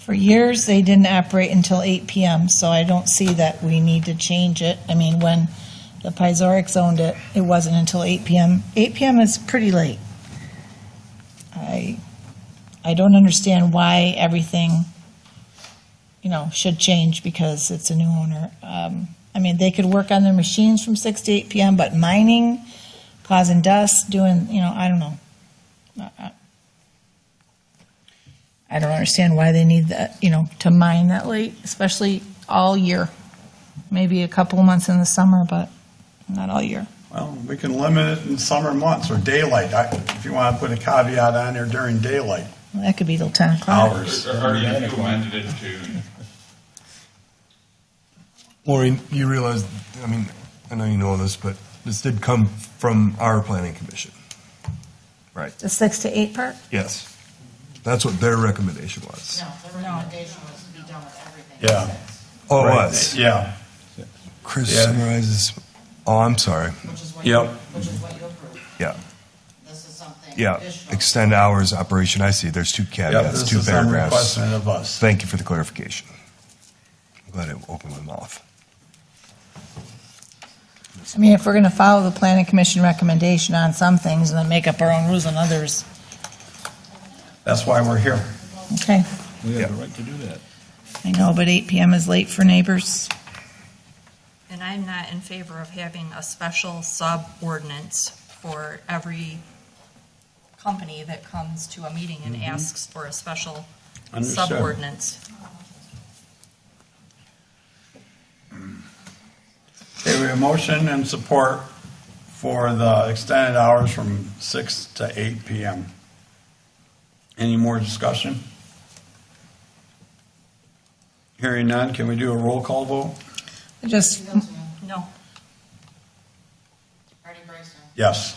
For years, they didn't operate until 8 PM, so I don't see that we need to change it. I mean, when the Pizorics owned it, it wasn't until 8 PM. 8 PM is pretty late. I don't understand why everything, should change because it's a new owner. I mean, they could work on their machines from 6 to 8 PM, but mining, causing dust, doing, I don't know. I don't understand why they need that, to mine that late, especially all year. Maybe a couple of months in the summer, but not all year. Well, we can limit it in summer months or daylight, if you want to put a caveat on there during daylight Well, that could be till 10 o'clock. hours. Or you amended it to, Maureen, you realize, I know you know this, but this did come from our planning commission. Right. The 6 to 8 part? Yes. That's what their recommendation was. The recommendation was to be done with everything. Yeah. Oh, it Right. was? Yeah. Chris Yeah. summarizes, oh, I'm sorry. Which is what Yep. which is what you approved. Yeah, This is something yeah. additional. Extend hours operation, I see. There's 2 Yep, caveats, this 2 is some paragraphs. requesting of us. Thank you for the clarification. I'm glad I opened my mouth. I mean, if we're going to follow the planning commission recommendation on some things and then make up our own rules on others, That's why we're here. okay. We have the right to do that. I know, but 8 PM is late for neighbors. And I'm not in favor of having a special sub-ordinance for every company that comes to a meeting and asks for a special Understood. sub-ordinance. Okay, we have motion and support for the extended hours from 6 to 8 PM. Any more discussion? Hearing none, can we do a roll call vote? Just, No. Artie Bryson, Yes.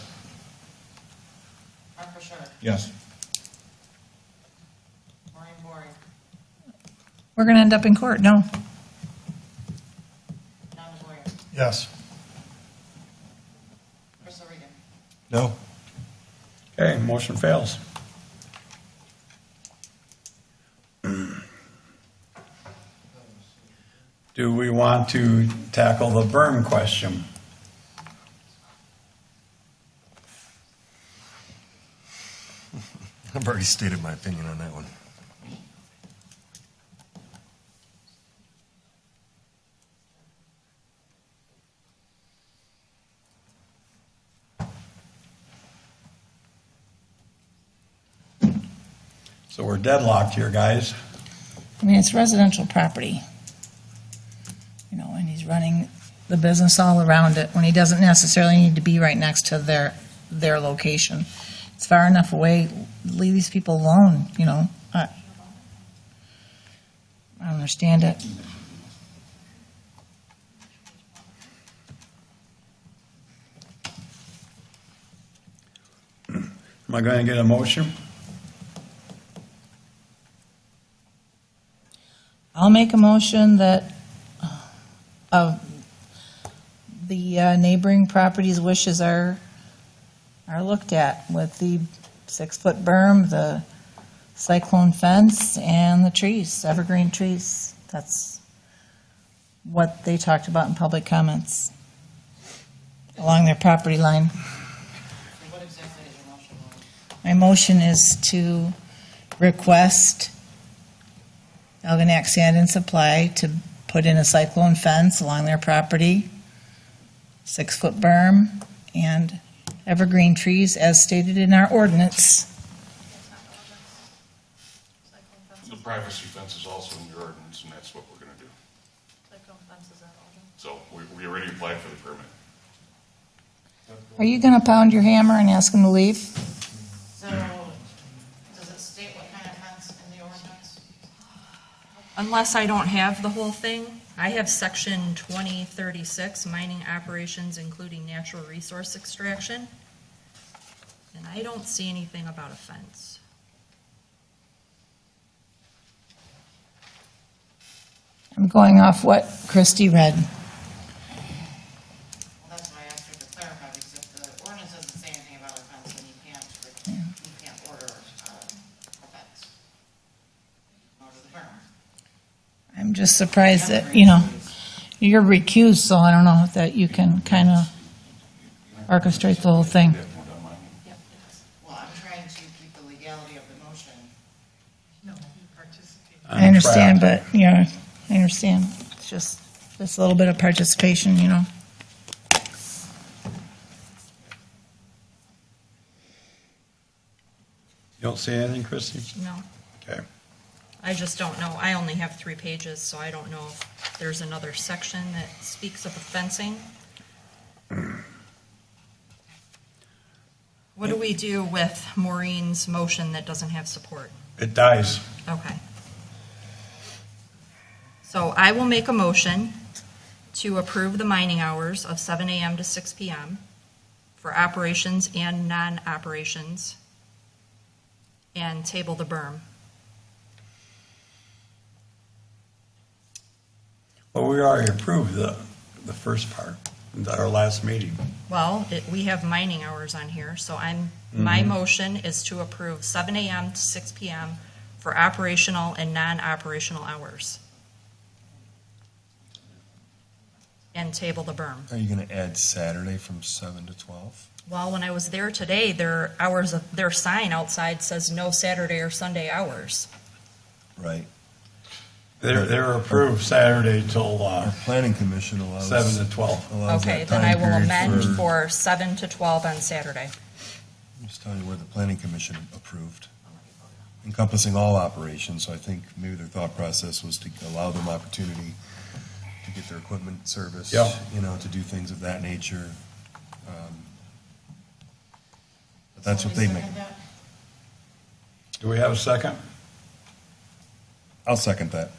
Mark Bouchard, Yes. Maureen Bory, we're going to end up in court, no? Don Boyer, Yes. Chris O'Regan. No? Okay, motion fails. Do we want to tackle the berm question? I've already stated my opinion on that one. So we're deadlocked here, guys. I mean, it's residential property. And he's running the business all around it when he doesn't necessarily need to be right next to their location. It's far enough away, leave these people alone, I don't understand it. Am I going to get a motion? I'll make a motion that of the neighboring properties' wishes are looked at with the 6-foot berm, the cyclone fence, and the trees, evergreen trees. That's what they talked about in public comments along their property line. What exactly is your motion? My motion is to request Algonac Sand Supply to put in a cyclone fence along their property, 6-foot berm, and evergreen trees as stated in our ordinance. the privacy fence is also in your ordinance, and that's what we're gonna do. So we already applied for the permit. Are you going to pound your hammer and ask him to leave? So, does it state what kind of fence in the ordinance? Unless I don't have the whole thing, I have section 2036, mining operations including natural resource extraction. And I don't see anything about a fence. I'm going off what Christie read. Well, that's why I asked her to clarify, because if the ordinance doesn't say anything about a fence, then you can't order a fence. Nor does the berm. I'm just surprised that, you know, you're recused, so I don't know that you can kind of orchestrate the whole thing. Well, I'm trying to keep the legality of the motion. No, you participate. I understand, but, you know, I understand. It's just a little bit of participation, you know. You don't see anything, Christie? No, Okay. I just don't know. I only have 3 pages, so I don't know if there's another section that speaks of the fencing. What do we do with Maureen's motion that doesn't have support? It dies. Okay. So I will make a motion to approve the mining hours of 7 a.m. to 6 p.m. for operations and non-operations, and table the berm. Well, we already approved the first part, at our last meeting. Well, we have mining hours on here, so my motion is to approve 7 a.m. to 6 p.m. for operational and non-operational hours. And table the berm. Are you going to add Saturday from 7 to 12? Well, when I was there today, their sign outside says no Saturday or Sunday hours. Right. They're approved Saturday till Our planning commission allows. 7 to 12. allows Okay, that then time I will period amend for 7 to 12 on Saturday. I'm just telling you where the planning commission approved, encompassing all operations. So I think maybe their thought process was to allow them opportunity to get their equipment serviced, Yeah. you know, to do things of that nature. But that's what they make. Do we have a second? I'll second that.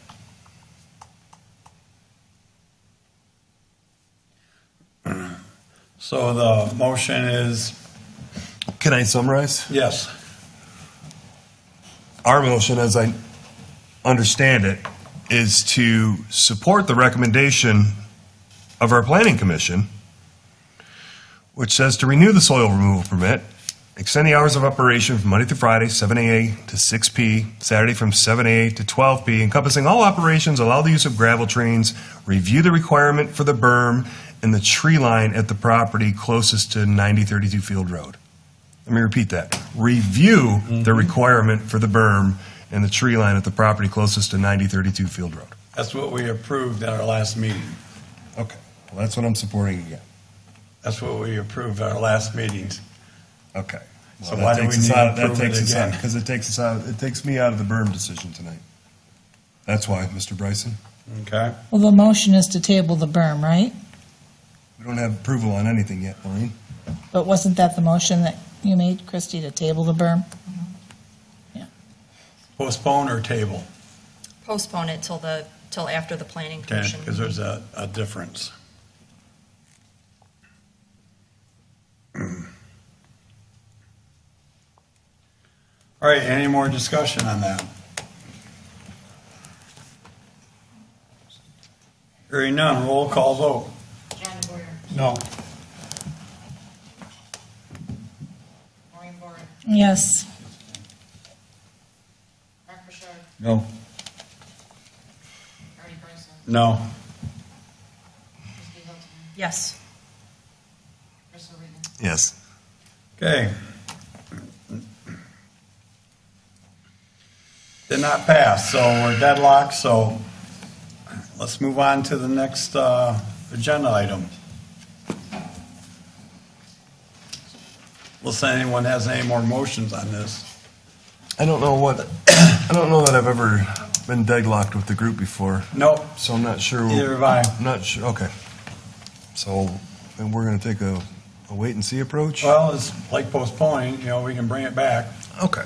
So the motion is, Can I summarize? yes. Our motion, as I understand it, is to support the recommendation of our planning commission, which says to renew the soil removal permit, extend the hours of operation from Monday through Friday, 7 a.m. to 6 p., Saturday from 7 a.m. to 12 p., encompassing all operations, allow the use of gravel trains, review the requirement for the berm and the tree line at the property closest to 9032 Field Road. Let me repeat that. Review the requirement for the berm and the tree line at the property closest to 9032 Field Road. That's what we approved at our last meeting. Okay, well, that's what I'm supporting again. That's what we approved at our last meetings. Okay. So why do we need to approve it again? Because it takes me out of the berm decision tonight. That's why, Mr. Bryson. Okay. Well, the motion is to table the berm, right? We don't have approval on anything yet, Maureen. But wasn't that the motion that you made, Christie, to table the berm? Postpone or table? Postpone it till after the planning Okay, commission. because there's a difference. All right, any more discussion on that? Hearing none, roll call vote. John Boyer, No. Maureen Bory, Yes. Mark Bouchard, No. Artie Bryson, No. Christie Hilton, Yes. Chris O'Regan. Yes. Okay. Did not pass, so we're deadlocked, so let's move on to the next agenda item. Unless anyone has any more motions on this. I don't know that I've ever been deadlocked with the group before, Nope, so I'm not sure. neither have I. I'm not sure, okay. So, then we're going to take a a wait-and-see approach? Well, it's like postponing, we can bring it back. Okay.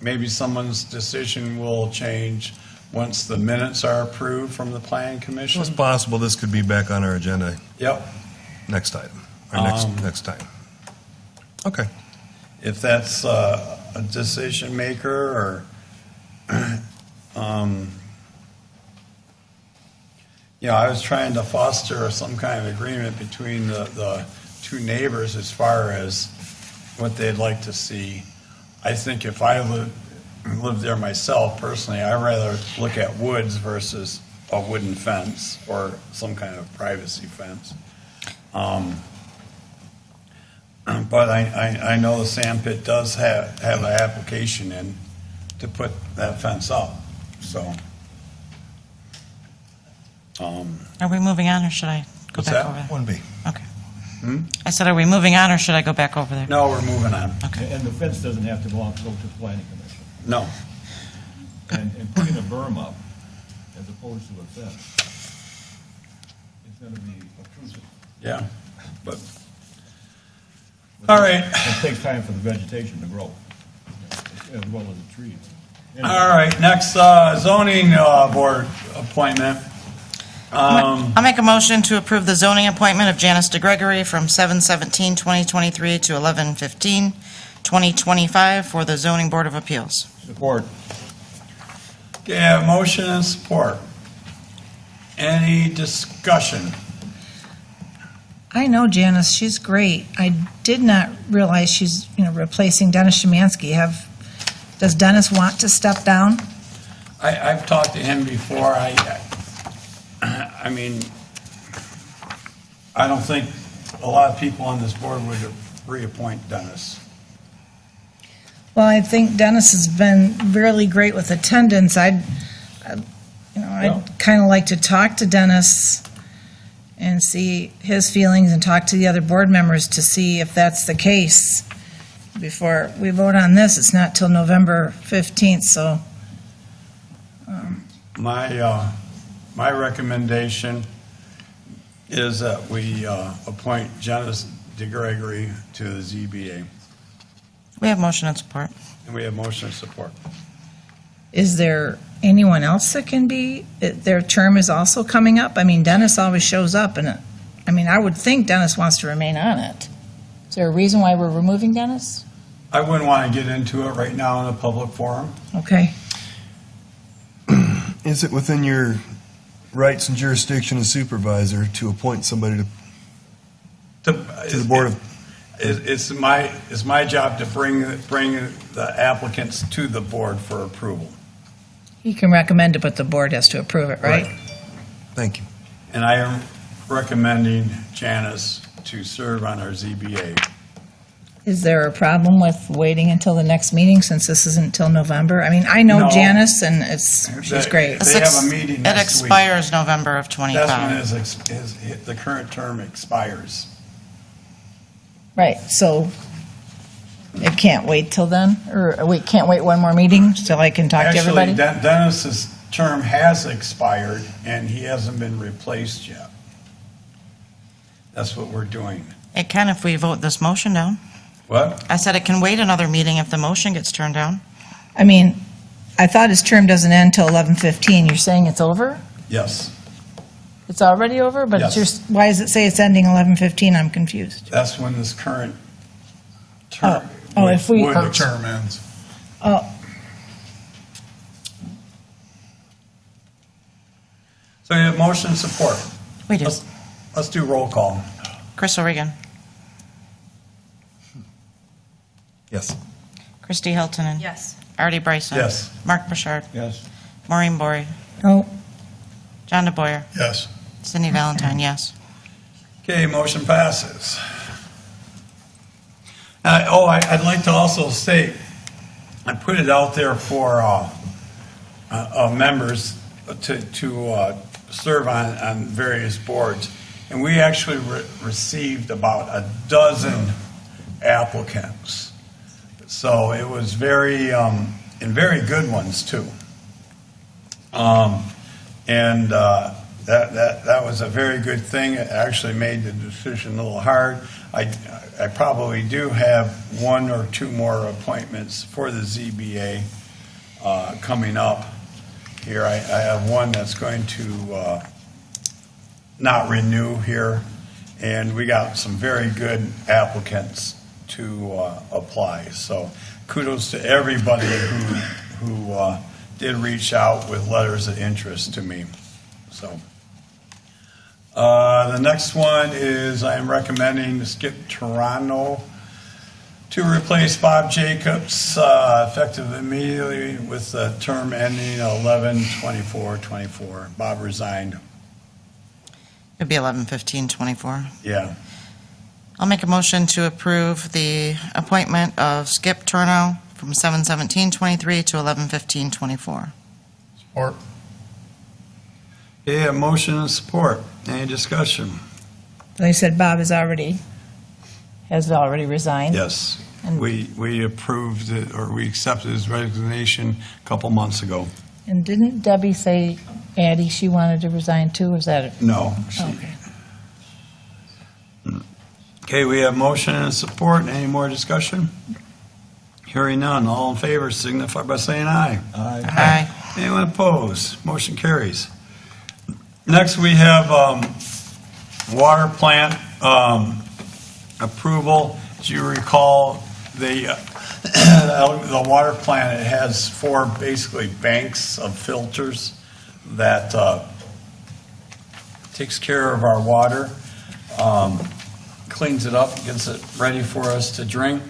Maybe someone's decision will change once the minutes are approved from the planning commission. It's possible this could be back on our agenda Yep. next item, or next time. Okay. If that's a decision maker or, I was trying to foster some kind of agreement between the two neighbors as far as what they'd like to see. I think if I lived there myself personally, I'd rather look at woods versus a wooden fence or some kind of privacy fence. But I know the sand pit does have an application in to put that fence up, so. Are we moving on, or should I go What's back that? over there? 1B. Okay. I said, are we moving on, or should I go back over there? No, we're moving on. And the fence doesn't have to go to the planning commission. No. And putting a berm up as opposed to a fence is going to be obtrusive. Yeah, but, all right. It takes time for the vegetation to grow, as well as the trees. All right, next zoning board appointment. I'll make a motion to approve the zoning appointment of Janis DeGregory from 7/17/2023 to 11/15/2025 for the Zoning Board of Appeals. Support. Okay, I have motion and support. Any discussion? I know Janice, she's great. I did not realize she's, replacing Dennis Szymanski. Does Dennis want to step down? I've talked to him before. I mean, I don't think a lot of people on this board would reappoint Dennis. Well, I think Dennis has been really great with attendance. I'd kind of like to talk to Dennis and see his feelings and talk to the other board members to see if that's the case before we vote on this. It's not till November 15th, so. My recommendation is that we appoint Janis DeGregory to the ZBA. We have motion and support. And we have motion and support. Is there anyone else that can be, their term is also coming up? I mean, Dennis always shows up, and I would think Dennis wants to remain on it. Is there a reason why we're removing Dennis? I wouldn't want to get into it right now in a public forum. Okay. Is it within your rights and jurisdiction as supervisor to appoint somebody to the board of? It's my job to bring the applicants to the board for approval. You can recommend it, but the board has to approve it, right? Thank you. And I am recommending Janis to serve on our ZBA. Is there a problem with waiting until the next meeting since this isn't until November? I mean, I know No. Janice, and she's great. They have a meeting next week. It expires November of 25. That's when the current term expires. Right, so it can't wait till then? Or we can't wait one more meeting till I can talk to everybody? Actually, Dennis's term has expired, and he hasn't been replaced yet. That's what we're doing. It can if we vote this motion down. What? I said it can wait another meeting if the motion gets turned down. I mean, I thought his term doesn't end till 11/15. You're saying it's over? Yes. It's already over? But it's Yes. just, why does it say it's ending 11/15? I'm confused. That's when this current term. Oh, if we- would Her ex- term ends. Oh, So you have motion and support. We do. Let's do roll call. Chris O'Regan. Yes. Christy Hiltonen. Yes. Artie Bryson. Yes. Mark Bouchard. Yes. Maureen Bory. no. John DeBoyer. Yes. Cindy Valentine, yes. Okay, motion passes. I'd like to also state, I put it out there for members to serve on various boards, and we actually received about a dozen applicants. So it was very, and very good ones too. And That was a very good thing. It actually made the decision a little hard. I probably do have one or two more appointments for the ZBA coming up here. I have one that's going to not renew here, and we got some very good applicants to apply. So kudos to everybody who did reach out with letters of interest to me. So the next one is I am recommending Skip Tornow to replace Bob Jacobs, effective immediately with the term ending 11/24/24. Bob resigned. It'd be 11/15/24. Yeah. I'll make a motion to approve the appointment of Skip Tornow from 7/17/23 to 11/15/24. Support. Yeah, motion and support. Any discussion? They said Bob has already resigned. Yes. And- We approved it, or we accepted his resignation a couple months ago. And didn't Debbie say, Addie, she wanted to resign too, or is that it? No. Okay. Okay, we have motion and support. Any more discussion? Hearing none. All in favor signify by saying aye. Aye. Anyone opposed? Motion carries. Next, we have water plant approval. Do you recall the water plant, it has four basically banks of filters that takes care of our water, cleans it up, gets it ready for us to drink.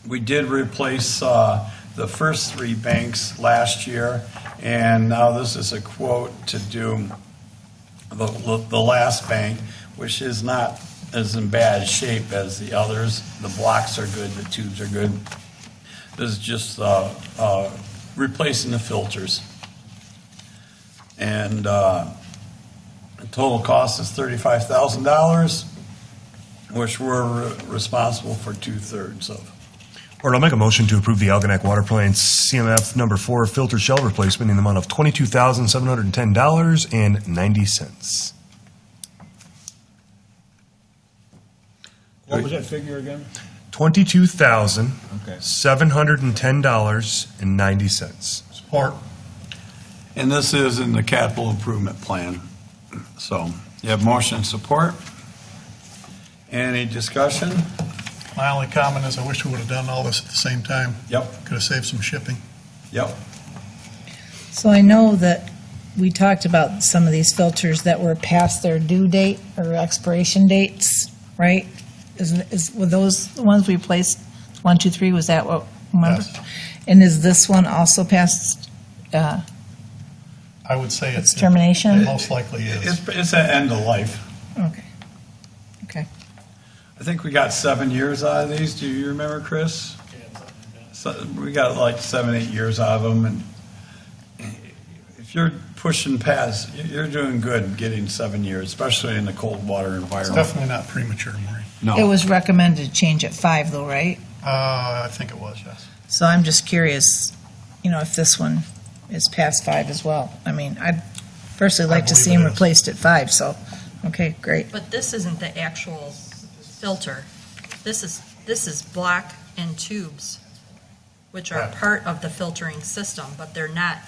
We did replace the first three banks last year, and now this is a quote to do the last bank, which is not as in bad shape as the others. The blocks are good, the tubes are good. This is just replacing the filters. And the total cost is $35,000, which we're responsible for 2/3 of. Or I'll make a motion to approve the Algonac Water Plant CMF number 4 filter shell replacement in the amount of $22,710.90. What was that figure again? $22,710.90. Support. And this is in the capital improvement plan. So you have motion and support. Any discussion? My only comment is I wish we would have done all this at the same time. Yep. Could have saved some shipping. Yep. So I know that we talked about some of these filters that were past their due date or expiration dates, right? Were those the ones we placed, 1, 2, 3, was that what, remember? Yes. And is this one also past, I would say its termination? It most likely is. It's an end of life. Okay. Okay. I think we got 7 years out of these. Do you remember, Chris? So we got like 7, 8 years out of them, and if you're pushing past, you're doing good getting 7 years, especially in the cold water It's environment. definitely not premature, Maureen. No. It was recommended to change at 5 though, right? I think it was, yes. So I'm just curious, if this one is past 5 as well. I mean, I'd personally like to see believe them it is. replaced at 5, so, okay, great. But this isn't the actual filter. This is block and tubes, which are Right. part of the filtering system, but they're not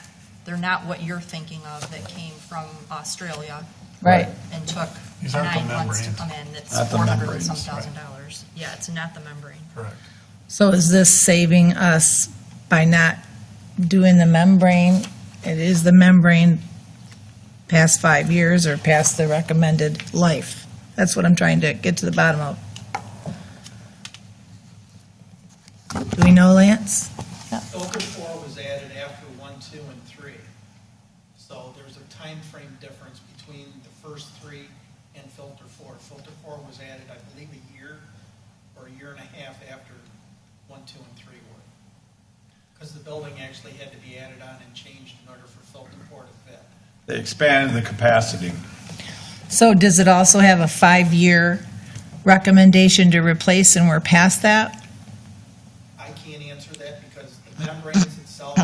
what you're thinking of that came from Australia Right. and took These aren't the 9 months to membranes. come in. It's Not the 400 and membranes, some right. $1,000. Yeah, it's not the membrane. Correct. So is this saving us by not doing the membrane? It is the membrane past 5 years or past the recommended life? That's what I'm trying to get to the bottom of. Do we know, Lance? Filter 4 was added after 1, 2, and 3. So there's a time frame difference between the first 3 and filter 4. Filter 4 was added, I believe, a year or a year and a half after 1, 2, and 3 were. Because the building actually had to be added on and changed in order for filter 4 to fit. They expanded the capacity. So does it also have a 5-year recommendation to replace and we're past that? I can't answer that because the membranes itself,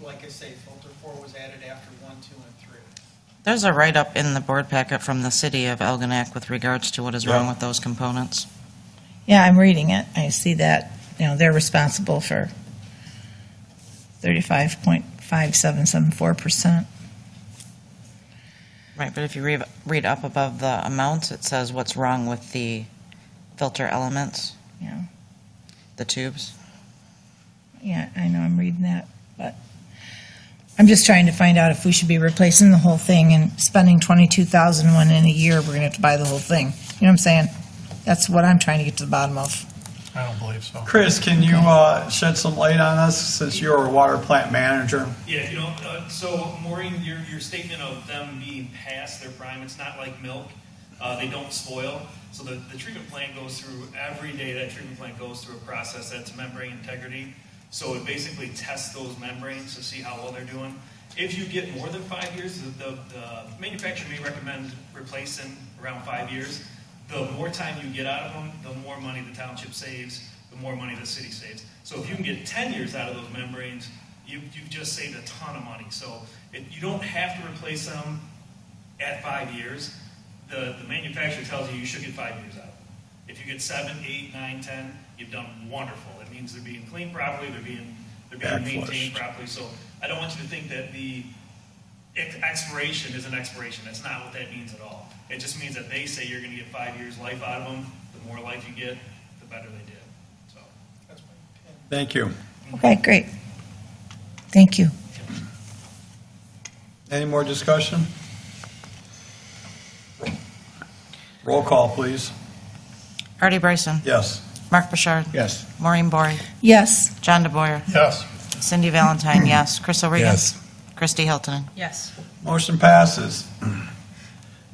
like I say, filter 4 was added after 1, 2, and 3. There's a write-up in the board packet from the city of Algonac with regards to what is wrong Yeah. with those components. Yeah, I'm reading it. I see that, they're responsible for 35.5774%. Right, but if you read up above the amounts, it says what's wrong with the filter elements, Yeah, the tubes. yeah, I know, I'm reading that, but I'm just trying to find out if we should be replacing the whole thing and spending $22,000 when in a year we're gonna have to buy the whole thing. You know what I'm saying? That's what I'm trying to get to the bottom of. I don't believe so. Chris, can you shed some light on us since you're a water plant manager? Yeah, so Maureen, your statement of them being past their prime, it's not like milk. They don't spoil. So the treatment plant goes through, every day that treatment plant goes through a process that's membrane integrity. So it basically tests those membranes to see how well they're doing. If you get more than 5 years, the manufacturer may recommend replacing around 5 years. The more time you get out of them, the more money the township saves, the more money the city saves. So if you can get 10 years out of those membranes, you've just saved a ton of money. So you don't have to replace them at 5 years. The manufacturer tells you should get 5 years out of them. If you get 7, 8, 9, 10, you've done wonderful. It means they're being cleaned properly, they're being maintained properly. So I don't want you to think that the expiration is an expiration. That's not what that means at all. It just means that they say you're going to get 5 years life out of them. The more life you get, the better they did. So that's my opinion. Thank you. Okay, great. Thank you. Any more discussion? Roll call, please. Artie Bryson. Yes. Mark Bouchard. Yes. Maureen Bory. Yes. John DeBoyer. Yes. Cindy Valentine, yes. Chris O'Regan. Yes. Christy Hilton. Yes. Motion passes.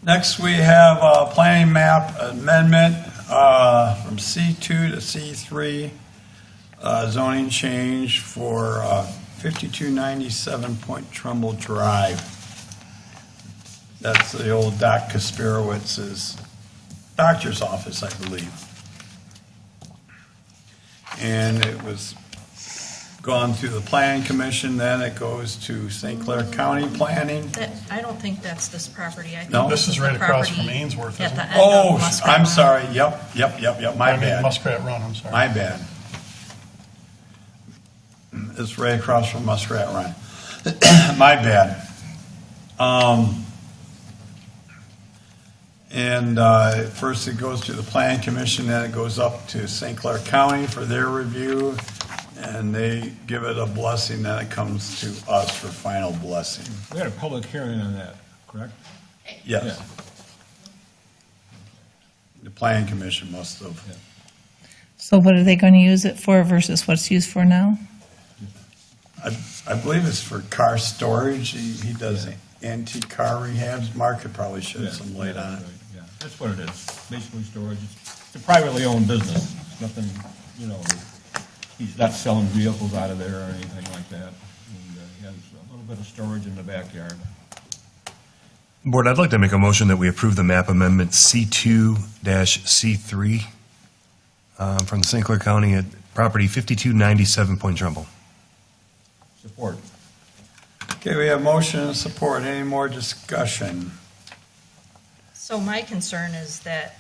Next, we have a planning map amendment from C2 to C3, zoning change for 5297 Point Trumbull Drive. That's the old Doc Kasperowicz's doctor's office, I believe. And it was gone through the planning commission, then it goes to St. Clair County Planning. I don't think that's this property. I think No? This is the right across from property Ainsworth, at isn't the it? end of Oh, Muskrat I'm Run. sorry, yep, my I mean, bad, Muskrat Run, I'm sorry. my bad. It's right across from Muskrat Run. My bad. First it goes to the planning commission, then it goes up to St. Clair County for their review, and they give it a blessing, then it comes to us for final blessing. We had a public hearing on that, correct? Yes. The planning commission must have. So what are they going to use it for versus what's used for now? I believe it's for car storage. He does antique car rehabs. Mark could probably shed some light on it. Yeah, that's what it is, basically storage. It's a privately owned business, nothing, he's not selling vehicles out of there or anything like that. And he has a little bit of storage in the backyard. Board, I'd like to make a motion that we approve the map amendment C2-C3 from the St. Clair County at property 5297 Point Trumbull. Support. Okay, we have motion and support. Any more discussion? So my concern is that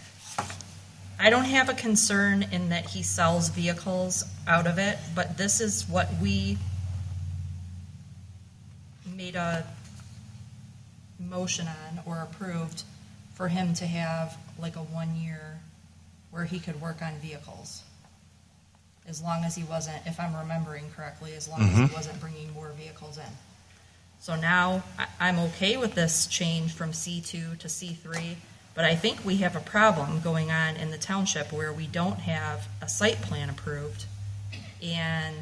I don't have a concern in that he sells vehicles out of it, but this is what we made a motion on or approved for him to have like a 1 year where he could work on vehicles. As long as he wasn't, if I'm remembering correctly, as long as he wasn't bringing more vehicles in. So now I'm okay with this change from C2 to C3, but I think we have a problem going on in the township where we don't have a site plan approved. And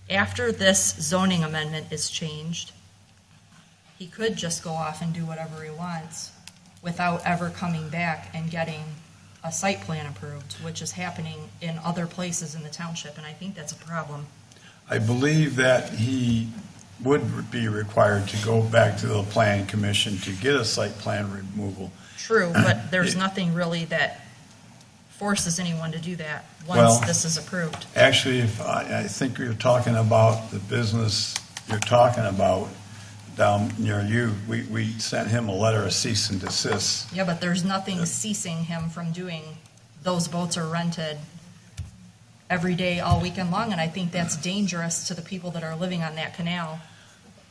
after this zoning amendment is changed, he could just go off and do whatever he wants without ever coming back and getting a site plan approved, which is happening in other places in the township, and I think that's a problem. I believe that he would be required to go back to the planning commission to get a site plan removal. True, but there's nothing really that forces anyone to do that once Well, this is approved. Actually, if I think you're talking about the business you're talking about, down near you, we sent him a letter of cease and desist. Yeah, but there's nothing ceasing him from doing, those boats are rented every day, all weekend long, and I think that's dangerous to the people that are living on that canal,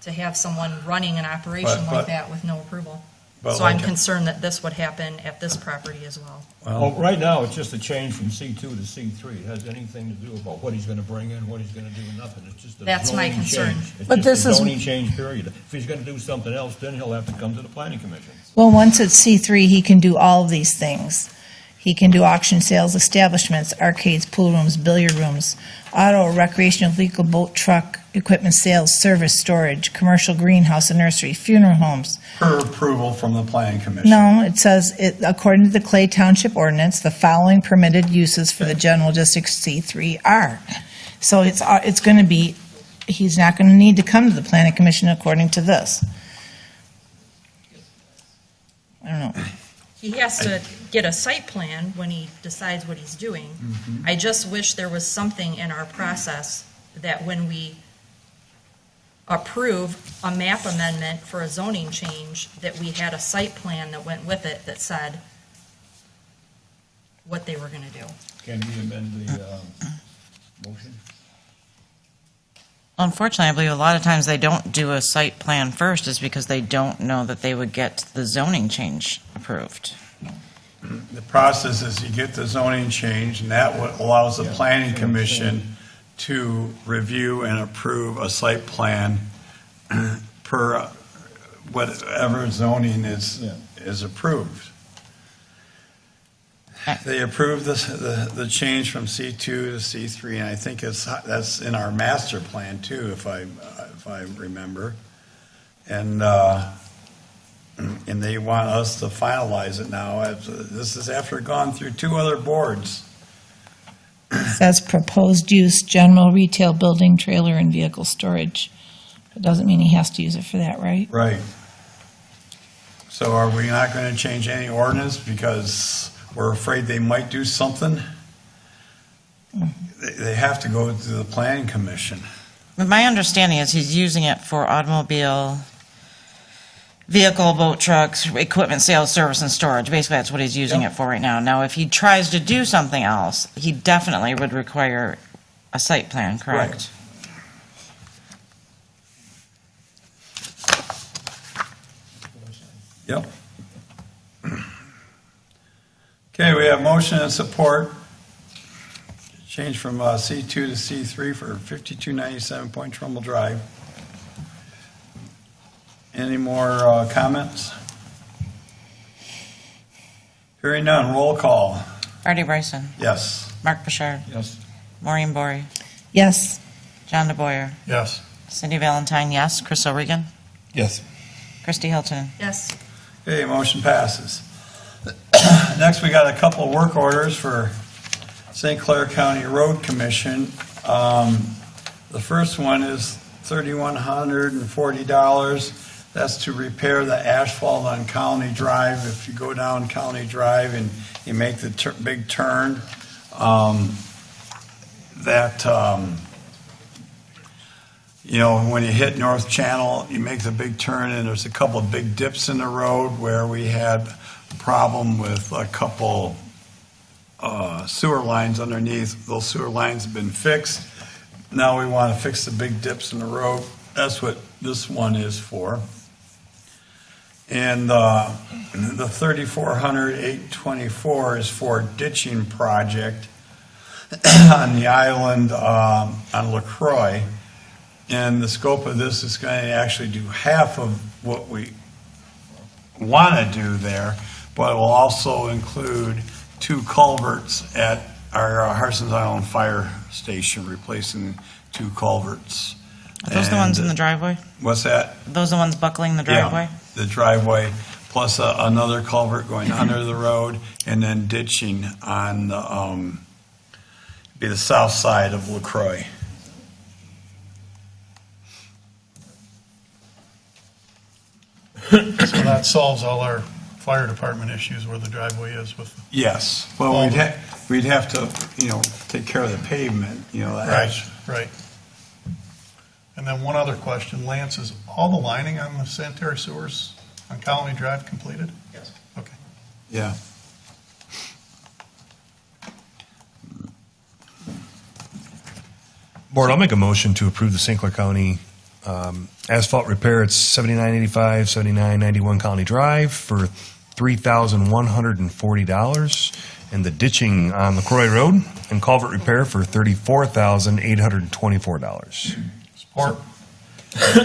to have someone running an operation But- like that with no approval. but So I'm like- concerned that this would happen at this property as well. Well, right now, it's just a change from C2 to C3. It has anything to do about what he's going to bring in, what he's going to do, nothing. It's just a That's my zoning concern. change. It's But just this a is- zoning change, period. If he's going to do something else, then he'll have to come to the planning commission. Well, once it's C3, he can do all of these things. He can do auction sales, establishments, arcades, pool rooms, billiard rooms, auto, recreational vehicle, boat, truck, equipment sales, service, storage, commercial greenhouse and nursery, funeral homes. Per approval from the planning commission. No, it says, according to the Clay Township ordinance, the following permitted uses for the general district C3 are. So it's going to be, he's not going to need to come to the planning commission according to this. I don't know. He has to get a site plan when he decides what he's doing. I just wish there was something in our process that when we approve a map amendment for a zoning change, that we had a site plan that went with it that said what they were going to do. Can we amend the motion? Unfortunately, I believe a lot of times they don't do a site plan first is because they don't know that they would get the zoning change approved. The process is you get the zoning change, and that what allows the planning commission to review and approve a site plan per whatever zoning is approved. They approved the change from C2 to C3, and I think that's in our master plan too, if I remember. And they want us to finalize it now. This is after gone through 2 other boards. It says proposed use, general retail building, trailer, and vehicle storage. It doesn't mean he has to use it for that, right? Right. So are we not going to change any ordinance because we're afraid they might do something? They have to go to the planning commission. But my understanding is he's using it for automobile, vehicle, boat, trucks, equipment sales, service, and storage. Basically, that's what he's using it for right now. Now, if he tries to do something else, he definitely would require a site plan, correct? Yep. Okay, we have motion and support. Change from C2 to C3 for 5297 Point Trumbull Drive. Any more comments? Hearing none, roll call. Artie Bryson. Yes. Mark Bouchard. Yes. Maureen Bory. Yes. John DeBoyer. Yes. Cindy Valentine, yes. Chris O'Regan. Yes. Christy Hilton. Yes. Okay, motion passes. Next, we got a couple of work orders for St. Clair County Road Commission. The first one is $3,140. That's to repair the asphalt on County Drive. If you go down County Drive and you make the big turn, when you hit North Channel, you make the big turn, and there's a couple of big dips in the road where we had a problem with a couple sewer lines underneath. Those sewer lines have been fixed. Now we want to fix the big dips in the road. That's what this one is for. And the $3,400,824 is for ditching project on the island on LaCroix. And the scope of this is going to actually do half of what we want to do there, but it will also include 2 culverts at our Harsens Island Fire Station, replacing 2 culverts. Are those the ones in the driveway? What's that? Are those the ones buckling the driveway? Yeah, the driveway, plus another culvert going under the road, and then ditching on the south side of LaCroix. So that solves all our fire department issues where the driveway is with. Yes, well, we'd have to, take care of the pavement, Right. And then one other question, Lance, is all the lining on the sanitary sewers on Colony Drive completed? Yes. Okay. Yeah. Board, I'll make a motion to approve the St. Clair County asphalt repair at 7985, 7991 County Drive for $3,140, and the ditching on LaCroix Road and culvert repair for $34,824. Support.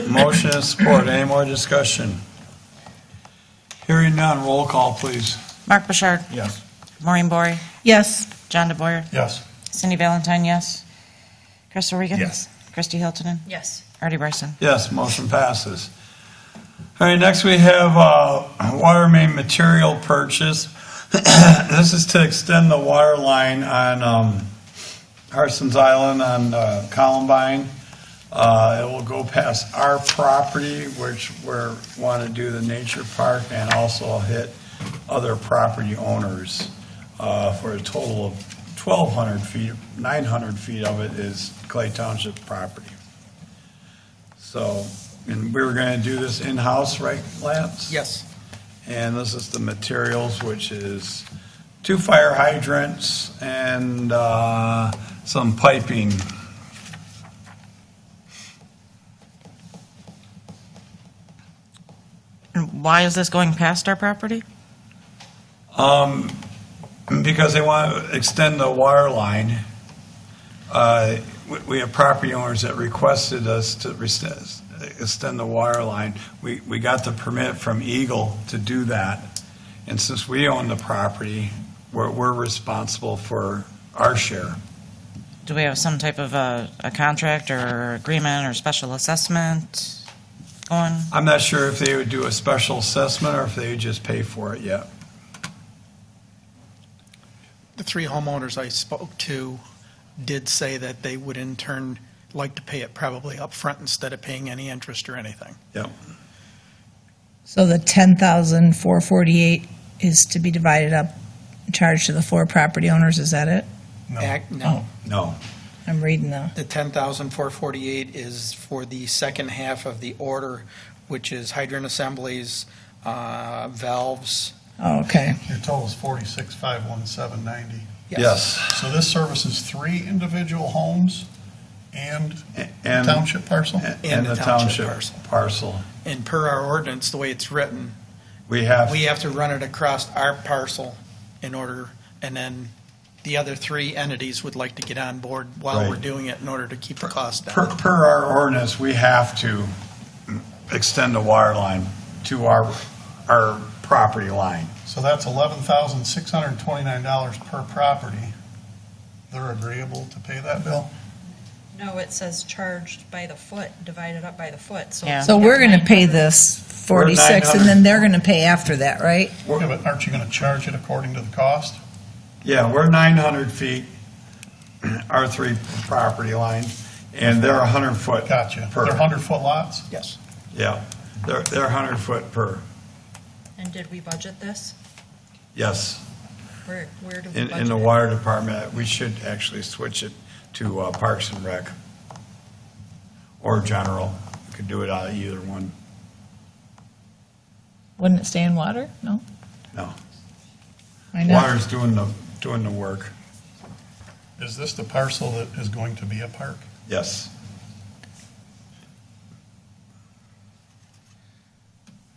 Motion and support. Any more discussion? Hearing none, roll call, please. Mark Bouchard. Yes. Maureen Bory. Yes. John DeBoyer. Yes. Cindy Valentine, yes. Crystal Regan. Yes. Christy Hiltonen. Yes. Artie Bryson. Yes, motion passes. All right, next we have water main material purchase. This is to extend the water line on Harsens Island on Columbine. It will go past our property, which we want to do the nature park, and also hit other property owners for a total of 1,200 feet. 900 feet of it is Clay Township property. So, and we were going to do this in-house, right, Lance? Yes. And this is the materials, which is 2 fire hydrants and some piping. And why is this going past our property? Because they want to extend the water line. We have property owners that requested us to extend the water line. We got the permit from EGLE to do that. And since we own the property, we're responsible for our share. Do we have some type of a contract or agreement or special assessment going? I'm not sure if they would do a special assessment or if they would just pay for it yet. The 3 homeowners I spoke to did say that they would in turn like to pay it probably up front instead of paying any interest or anything. Yep. So the 10,448 is to be divided up, charged to the 4 property owners, is that it? No. No. I'm reading the, The 10,448 is for the second half of the order, which is hydrant assemblies, valves. oh, okay. Your total is 46,517.90. Yes. So this services 3 individual homes and And- township parcel? And the township parcel. And per our ordinance, the way it's written, We have, we have to run it across our parcel in order, and then the other 3 entities would like to get on board while Right. we're doing it in order to keep the cost per down. our ordinance, we have to extend the water line to our property line. So that's $11,629 per property. They're agreeable to pay that bill? No, it says charged by the foot, divided up by the foot, so. Yeah. So we're going to pay this 46, and then they're going to pay after that, right? Yeah, but aren't you going to charge it according to the cost? Yeah, we're 900 feet, our 3 property line, and they're 100 foot. Gotcha. Per. They're 100-foot lots? Yes. Yeah, they're 100 foot per, And did we budget this? yes. Where do we budget In the it? water department, we should actually switch it to Parks and Rec or General. We could do it out of either one. Wouldn't it stay in water? No? No. I know. Water's doing the work, Is this the parcel that is going to be a park? yes.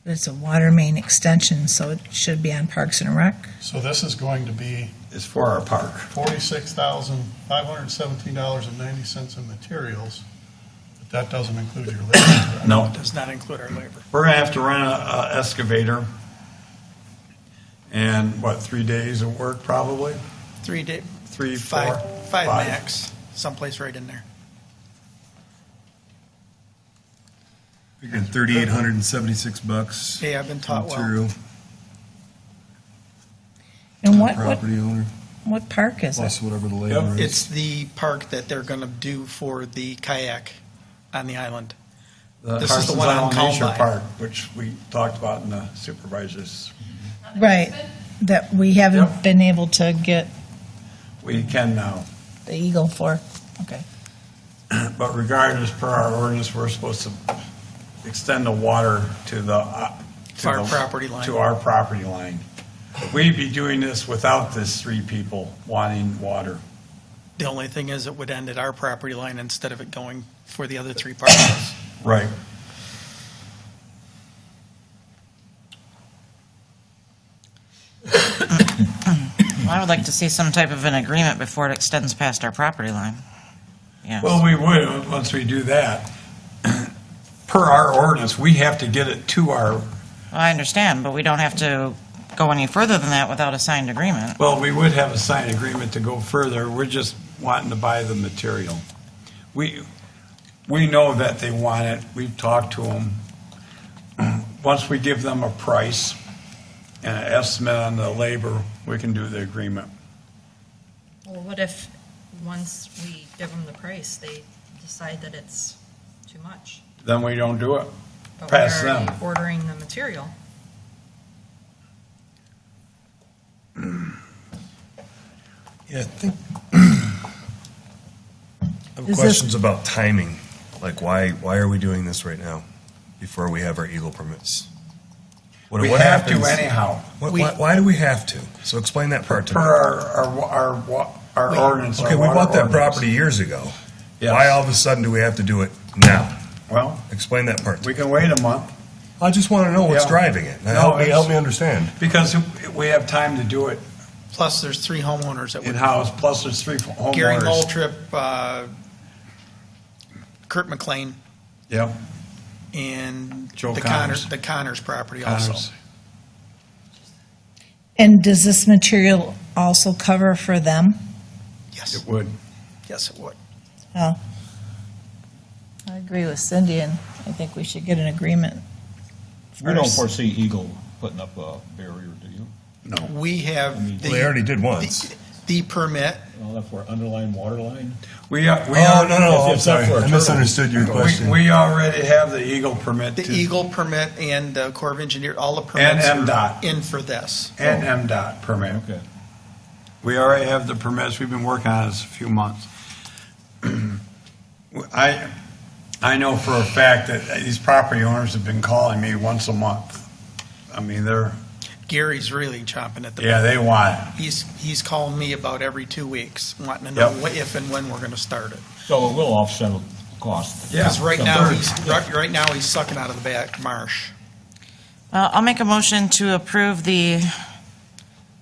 It's a water main extension, so it should be on Parks and Rec. So this is going to be It's for our park. $46,517.90 in materials, but that doesn't include your labor. correct? No. It does not include our labor. We're gonna have to run a excavator. And 3 days of work probably? 3 day, 3, 5 4, max, someplace right in there. Figuring $3,876. Yeah, I've been taught well. Material, And what property owner, park is it? plus whatever the labor is. It's the park that they're going to do for the kayak on the island. The This is the Harsens one on Island Nature Columbine. Park, which we talked about in the supervisors. Right, that we haven't been able to get We can now. the EGLE for. Okay. But regardless, per our ordinance, we're supposed to extend the water to the. To our property line. To our property line. We'd be doing this without this 3 people wanting water. The only thing is it would end at our property line instead of it going for the other 3 parcels. Right. I would like to see some type of an agreement before it extends past our property line. Yes. Well, we would, once we do that. Per our ordinance, we have to get it to our, I understand, but we don't have to go any further than that without a signed agreement. well, we would have a signed agreement to go further. We're just wanting to buy the material. We know that they want it. We've talked to them. Once we give them a price and an estimate on the labor, we can do the agreement. Well, what if, once we give them the price, they decide that it's too much? Then we don't do it. But Pass we're already them. ordering the material. Yeah, I think, I have Is this- questions about timing. Like, why are we doing this right now, before we have our EGLE permits? What We have to happens- anyhow. Why do we have to? So explain that part to me. Per our ordinance. Okay, our we water bought that ordinance. property years ago. Yes. Why all of a sudden do we have to do it now? Well, Explain that part. we can wait a month. I just want to know what's Yeah. driving it. Now, No, help me understand. Because we have time to do it Plus, there's 3 homeowners that would. in-house, plus there's 3 homeowners. Gary Moultrip, Kurt McLean, Yep. and Joe the Connors. Connors property also. Connors. And does this material also cover for them? Yes, It would. yes, it would. Oh. I agree with Cindy, and I think we should get an agreement We don't first. foresee EGLE putting up a barrier, do you? No. We have Well, they already did once. the permit. Well, that's for underlying water line? We No, I'm It's not sorry. for a I turtle. misunderstood your question. We already have the EGLE permit. The to- EGLE permit and Corps of Engineers, all the And permits are MDOT. in for this. And MDOT permit. Okay. We already have the permits. We've been working on this a few months. I know for a fact that these property owners have been calling me once a month. I mean, Gary's really chomping at the yeah, they want it. He's calling me about every 2 weeks, wanting to know Yep. if and when we're going to start it. So it will offset the cost. Yeah. Because right now he's sucking out of the back marsh. I'll make a motion to approve the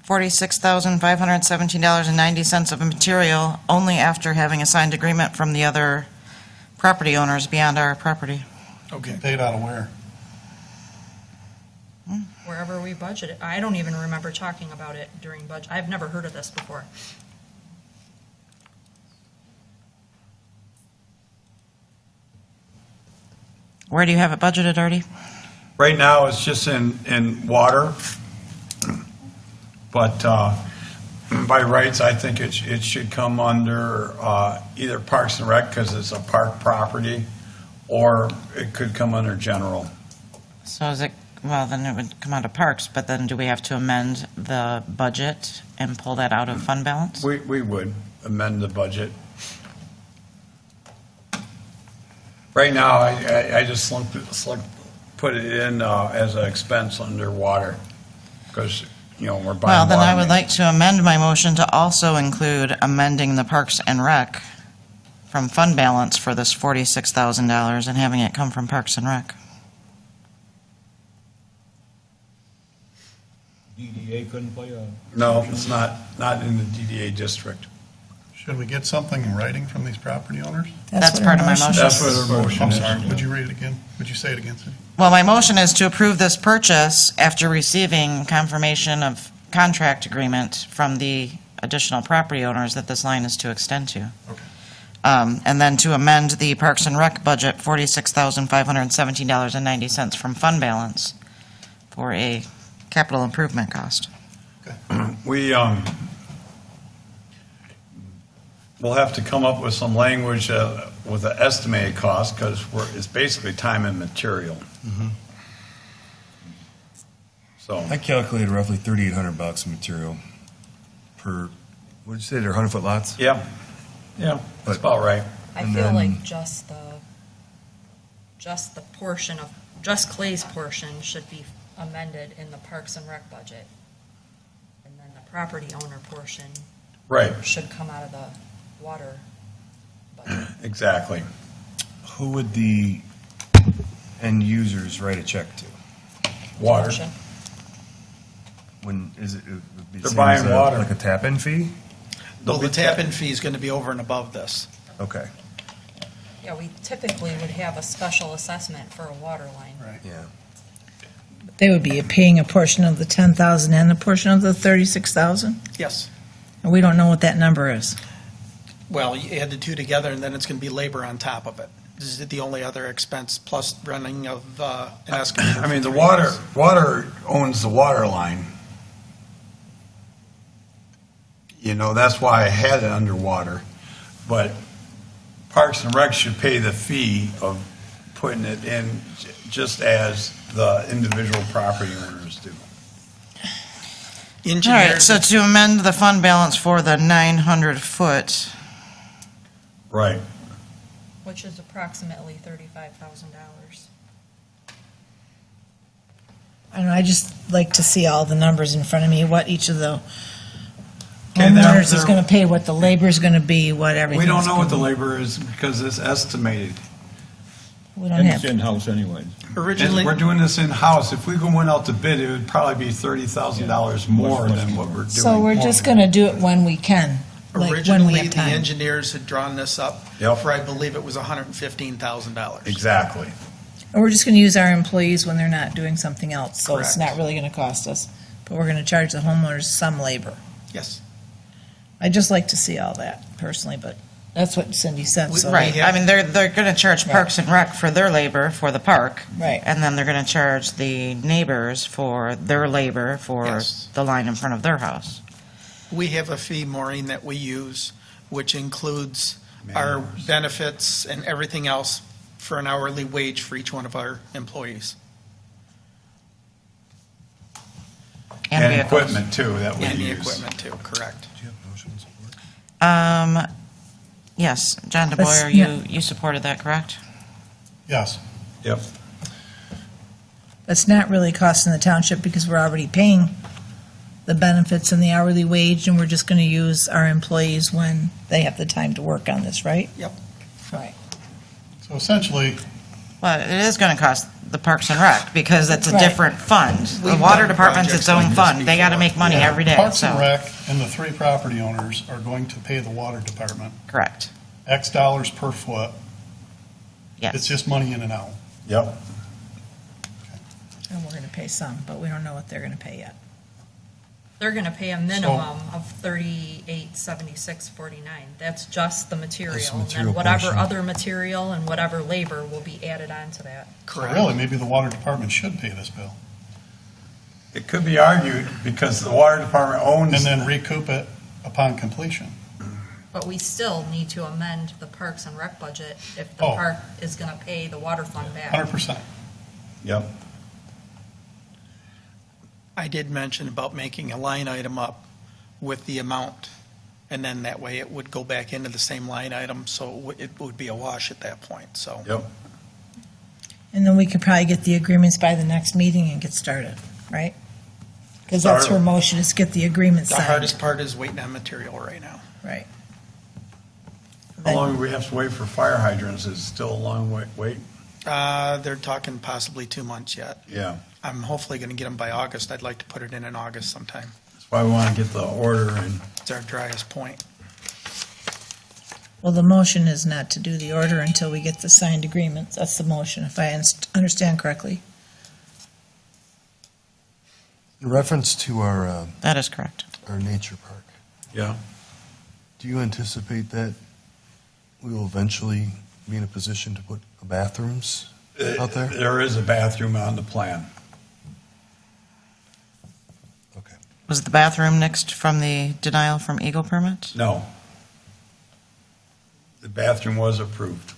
$46,517.90 of material only after having a signed agreement from the other property owners beyond our property. Okay. Paid out of where? Wherever we budget it. I don't even remember talking about it during budget. I've never heard of this before. Where do you have it budgeted, Artie? Right now, it's just in water. But by rights, I think it should come under either Parks and Rec because it's a park property, or it could come under general. So is it, well, then it would come out of parks, but then do we have to amend the budget and pull that out of fund balance? We would amend the budget. Right now, I just put it in as an expense under water because, we're buying water. Well, then I would like to amend my motion to also include amending the Parks and Rec from fund balance for this $46,000 and having it come from Parks and Rec. DDA couldn't play a... No, it's not in the DDA district. Should we get something in writing from these property owners? That's part of my motion. That's what their motion I'm is. sorry, would you read it again? Would you say it again, Cindy? Well, my motion is to approve this purchase after receiving confirmation of contract agreement from the additional property owners that this line is to extend to. Okay. And then to amend the Parks and Rec budget, $46,517.90 from fund balance for a capital improvement cost. We'll have to come up with some language with an estimated cost because it's basically time and material. So I calculated roughly $3,800 in material per, what did you say, they're 100-foot lots? yeah, that's about right. I And feel then- like just the portion of, just Clay's portion should be amended in the Parks and Rec budget. And then the property owner portion Right, should come out of the water budget. exactly. Who would the end users write a check to? Water. Township. When, is it would be They're same buying as a- water. like a tap-in fee? Well, the tap-in fee is going to be over and above this. Okay, Yeah, we typically would have a special assessment for a water line. Right. yeah. They would be paying a portion of the 10,000 and a portion of the 36,000? Yes. And we don't know what that number is. Well, you add the two together, and then it's going to be labor on top of it. This is the only other expense, plus running of an excavator. I mean, the for 3 water, years. water owns the water line. You know, that's why I had it underwater. But Parks and Rec should pay the fee of putting it in just as the individual property owners do. All right, so to amend the fund balance for the 900-foot, Right. Which is approximately $35,000. I don't know, I just like to see all the numbers in front of me, what each of the Okay, homeowners is they're- going to pay, what the labor is going to be, what everything. We don't know what the labor is because it's estimated. We don't And have. it's in-house anyways. Originally, We're doing this in-house. If we went out to bid, it would probably be $30,000 more than what we're doing. So we're just going to do it when we can, like when we originally, have the time. engineers had drawn this up Yep. for, I believe it was $115,000. Exactly. And we're just going to use our employees when they're not doing something else, so it's Correct. not really going to cost us. But we're going to charge the homeowners some labor. Yes. I'd just like to see all that personally, but that's what Cindy said, so. right, I mean, they're going to charge Parks and Rec for their labor for the park. Right. And then they're going to charge the neighbors for their labor for Yes. the line in front of their house. We have a fee, Maureen, that we use, which includes our benefits and everything else for an hourly wage for each one of our employees. And vehicles. equipment too that we And the use. equipment too, correct. Do you have motion support? Yes, John Let's- DeBoyer, yeah. you supported that, correct? Yes. Yep. It's not really costing the township because we're already paying the benefits and the hourly wage, and we're just going to use our employees when they have the time to work on this, right? Yep. Right. So essentially, Well, it is going to cost the Parks and Rec because it's a Right. different fund. The We've water done department's its projects own like fund. this They got to before. make money every day, Parks and so, Rec and the 3 property owners are going to pay the water department correct. X dollars per foot. It's Yes. just money in and out. Yep. And we're going to pay some, but we don't know what they're going to pay yet. They're gonna pay a minimum of $38.76.49. That's just the material. That's the And material then whatever portion. other material and whatever labor will be added on to that. So really, maybe the water department should pay this bill It could be argued because the water department owns. and then recoup it upon completion. But we still need to amend the Parks and Rec budget if the Oh. park is gonna pay the water fund back. 100%. Yep. I did mention about making a line item up with the amount, and then that way it would go back into the same line item, so it would be a wash at that point, so. Yep. And then we could probably get the agreements by the next meeting and get started, right? Because that's her motion, is get the agreement The signed. hardest part is waiting on material right now. Right. How long do we have to wait for fire hydrants? Is it still a long wait? They're talking possibly 2 months yet. Yeah. I'm hopefully going to get them by August. I'd like to put it in August sometime. That's why we want to get the order and. It's our driest point. Well, the motion is not to do the order until we get the signed agreements. That's the motion, if I understand correctly. In reference to our, That is correct. our nature park, Yeah. do you anticipate that we will eventually be in a position to put bathrooms out there? There is a bathroom on the plan. Okay. Was the bathroom next from the denial from Eagle permit? No. The bathroom was approved.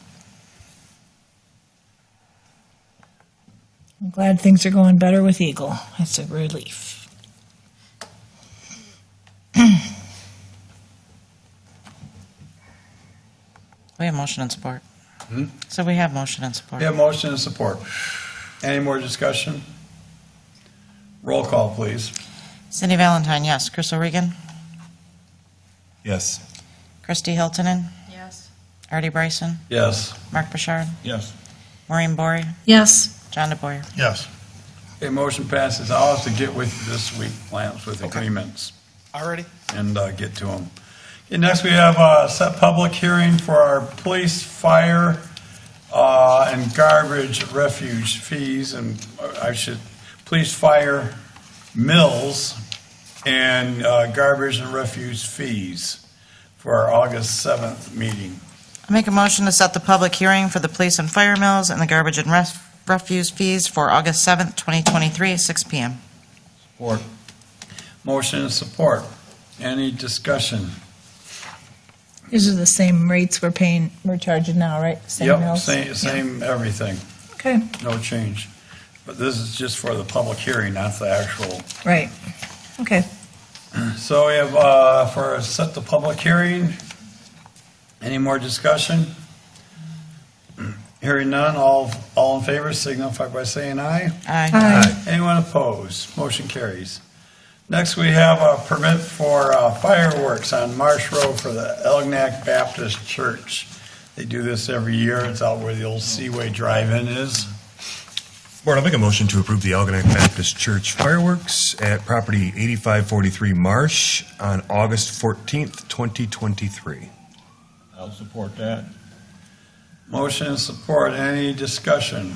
I'm glad things are going better with Eagle. That's a relief. We have motion and support. Hmm? So we have motion and support. We have motion and support. Any more discussion? Roll call, please. Cindy Valentine, yes. Chris O'Regan? Yes. Christy Hiltonen? Yes. Artie Bryson? Yes. Mark Bouchard? Yes. Maureen Bory? Yes. John DeBoyer? Yes. Okay, motion passes. I'll have to get with you this week, Lance, with agreements Already? and get to them. Okay, next we have a set public hearing for our police, fire, and garbage refuge fees, and police, fire, mills, and garbage and refuse fees for our August 7th meeting. I make a motion to set the public hearing for the police and fire mills and the garbage and refuse fees for August 7th, 2023, at 6 p.m. Support. Motion and support. Any discussion? These are the same rates we're charging now, right? Same Yep, mills? same everything. Okay, No change. But this is just for the public hearing, not the actual. right. Okay. So we have, set the public hearing. Any more discussion? Hearing none, all in favor signify by saying aye. Aye. Aye. Anyone opposed? Motion carries. Next, we have a permit for fireworks on Marsh Road for the Algonac Baptist Church. They do this every year. It's out where the old Seaway Drive-In is. Board, I'll make a motion to approve the Algonac Baptist Church fireworks at property 8543 Marsh on August 14th, 2023. I'll support that. Motion and support. Any discussion?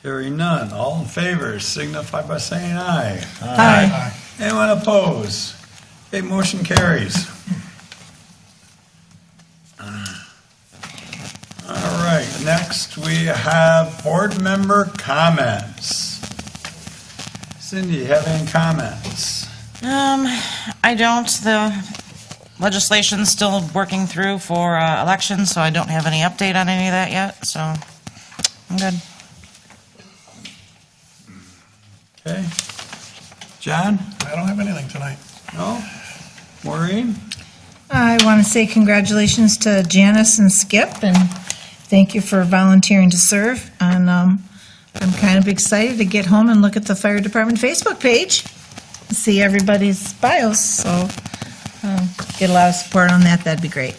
Hearing none. All in favor signify by saying aye. Aye. Anyone opposed? Okay, motion carries. All right, next we have board member comments. Cindy, you have any comments? I don't. The legislation's still working through for elections, so I don't have any update on any of that yet, so I'm good. Okay. John? I don't have anything tonight. No? Maureen? I want to say congratulations to Janis and Skip, and thank you for volunteering to serve. And I'm kind of excited to get home and look at the fire department Facebook page, and see everybody's bios. So get a lot of support on that. That'd be great.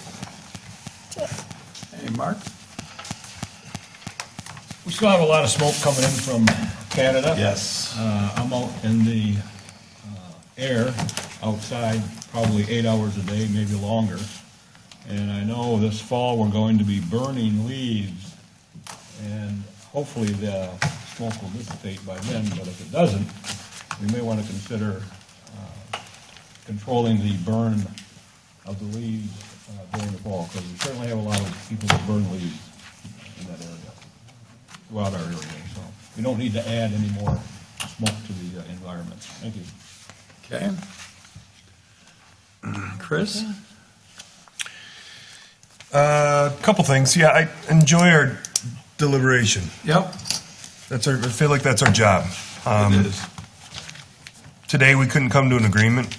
Hey, Mark? We still have a lot of smoke coming in from Canada. Yes. I'm out in the air outside probably 8 hours a day, maybe longer. And I know this fall we're going to be burning leaves, and hopefully the smoke will dissipate by then, but if it doesn't, we may want to consider controlling the burn of the leaves during the fall, because we certainly have a lot of people that burn leaves in that area, throughout our area. So we don't need to add any more smoke to the environment. Thank you. Okay. Chris? Couple things. Yeah, I enjoy our deliberation. Yep. I feel like that's our job. It is. Today, we couldn't come to an agreement.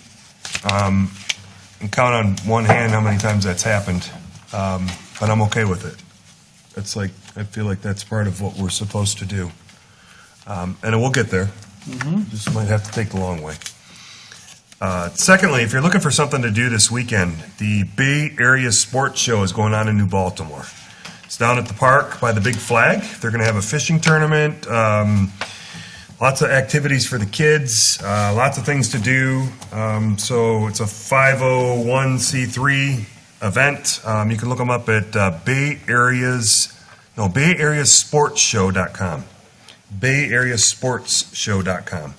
And count on one hand how many times that's happened. But I'm okay with it. I feel like that's part of what we're supposed to do. And we'll get there. Just might have to take the long way. Secondly, if you're looking for something to do this weekend, the Bay Area Sports Show is going on in New Baltimore. It's down at the park by the Big Flag. They're going to have a fishing tournament, lots of activities for the kids, lots of things to do. So it's a 501c3 event. You can look them up at BayAreaSportsShow.com. BayAreaSportsShow.com.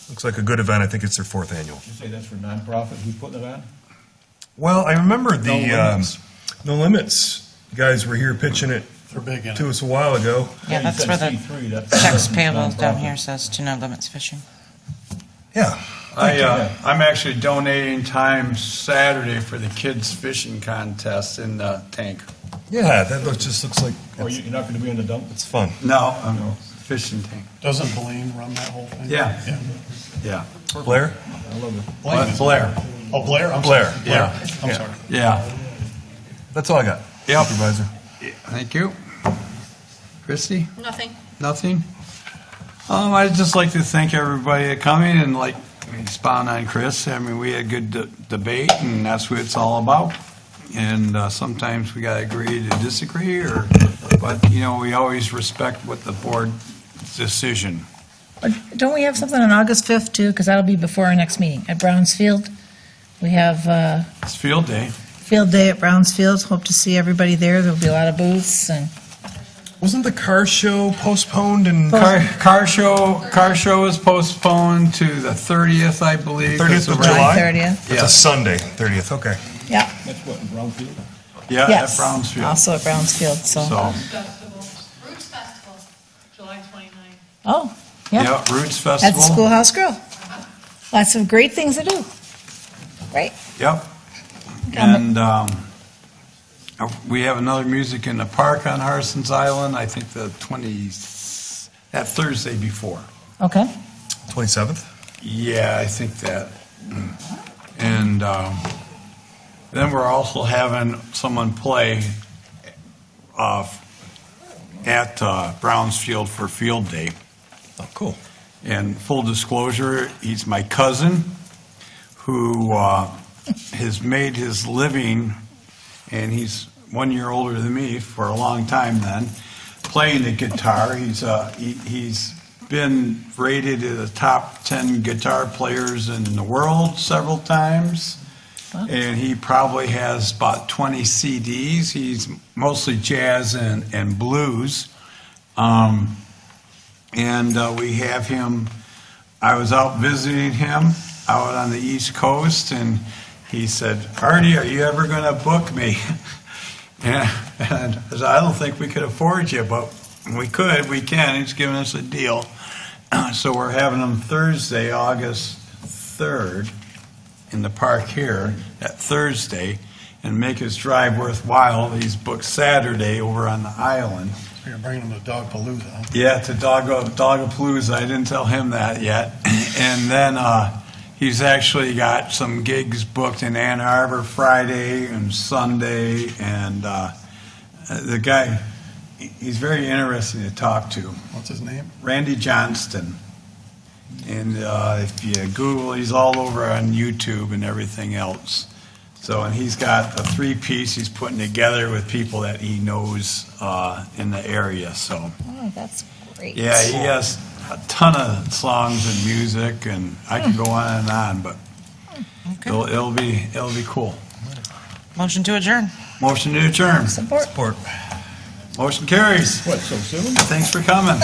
Looks like a good event. I think it's their 4th annual. Did you say that's for nonprofit? Who's putting it on? Well, I remember the No Limits. No Limits guys were here pitching it They're big in to it. us a while ago. Yeah, you that's said where the C3, that's- checks payable nonprofit. down here says to No Limits Fishing. Yeah. I'm actually donating time Saturday for the kids fishing contest in the tank. Yeah, that just looks like Oh, you're not going to be in the dump? it's fun. No, fishing tank. Doesn't Blaine run that whole thing? Yeah. Yeah. Blair? I love it. Blaine is- Blair. Oh, Blair? I'm Blair. sorry. Yeah. I'm sorry. Yeah. That's all I got. Yep. Supervisor. Thank you. Christie? Nothing. Nothing? I'd just like to thank everybody for coming and like expound on Chris. I mean, we had good debate and that's what it's all about. And sometimes we gotta agree to disagree but we always respect what the board's decision. Don't we have something on August 5th too? Because that'll be before our next meeting at Brownsfield. We have It's field day. field day at Brownsfield. Hope to see everybody there. There'll be a lot of booths and. Wasn't the car show postponed and? Car show is postponed to the 30th, I believe. 30th of July July? 30th. It's a Sunday, 30th, okay. Yeah. That's what, in Brownfield? Yeah, at Yes. Brownsfield. Also at Brownsfield, so. Roots Festival, July 29th. Oh, yeah. Yeah, Roots At Festival. the Schoolhouse Grill. Lots of great things to do. Right? Yep. And we have another music in the park on Harsens Island, I think that Thursday before. Okay. 27th? Yeah, I think that. And then we're also having someone play at Brownsfield for Field Day. Oh, cool. And full disclosure, he's my cousin who has made his living, and he's 1 year older than me for a long time then, playing the guitar. He's been rated as the top 10 guitar players in the world several times. And he probably has about 20 CDs. He's mostly jazz and blues. We have him, I was out visiting him out on the East Coast, and he said, "Artie, are you ever going to book me?" And I said, "I don't think we could afford you, but we can. He's giving us a deal." So we're having him Thursday, August 3rd, in the park here, that Thursday, and make his drive worthwhile. He's booked Saturday over on the island. So you're bringing them to Dogpalooza, huh? Yeah, to Dogapalooza. I didn't tell him that yet. And then he's actually got some gigs booked in Ann Arbor Friday and Sunday. And the guy, he's very interesting to talk to. What's his name? Randy Johnston. And if you Google, he's all over on YouTube and everything else. So, and he's got a 3-piece he's putting together with people that he knows in the area, so. Oh, that's great. Yeah, he has a ton of songs and music, and I could go on, but it'll be cool. Motion to adjourn. Motion to adjourn. Support. Support. Motion carries. What, so soon? Thanks for coming.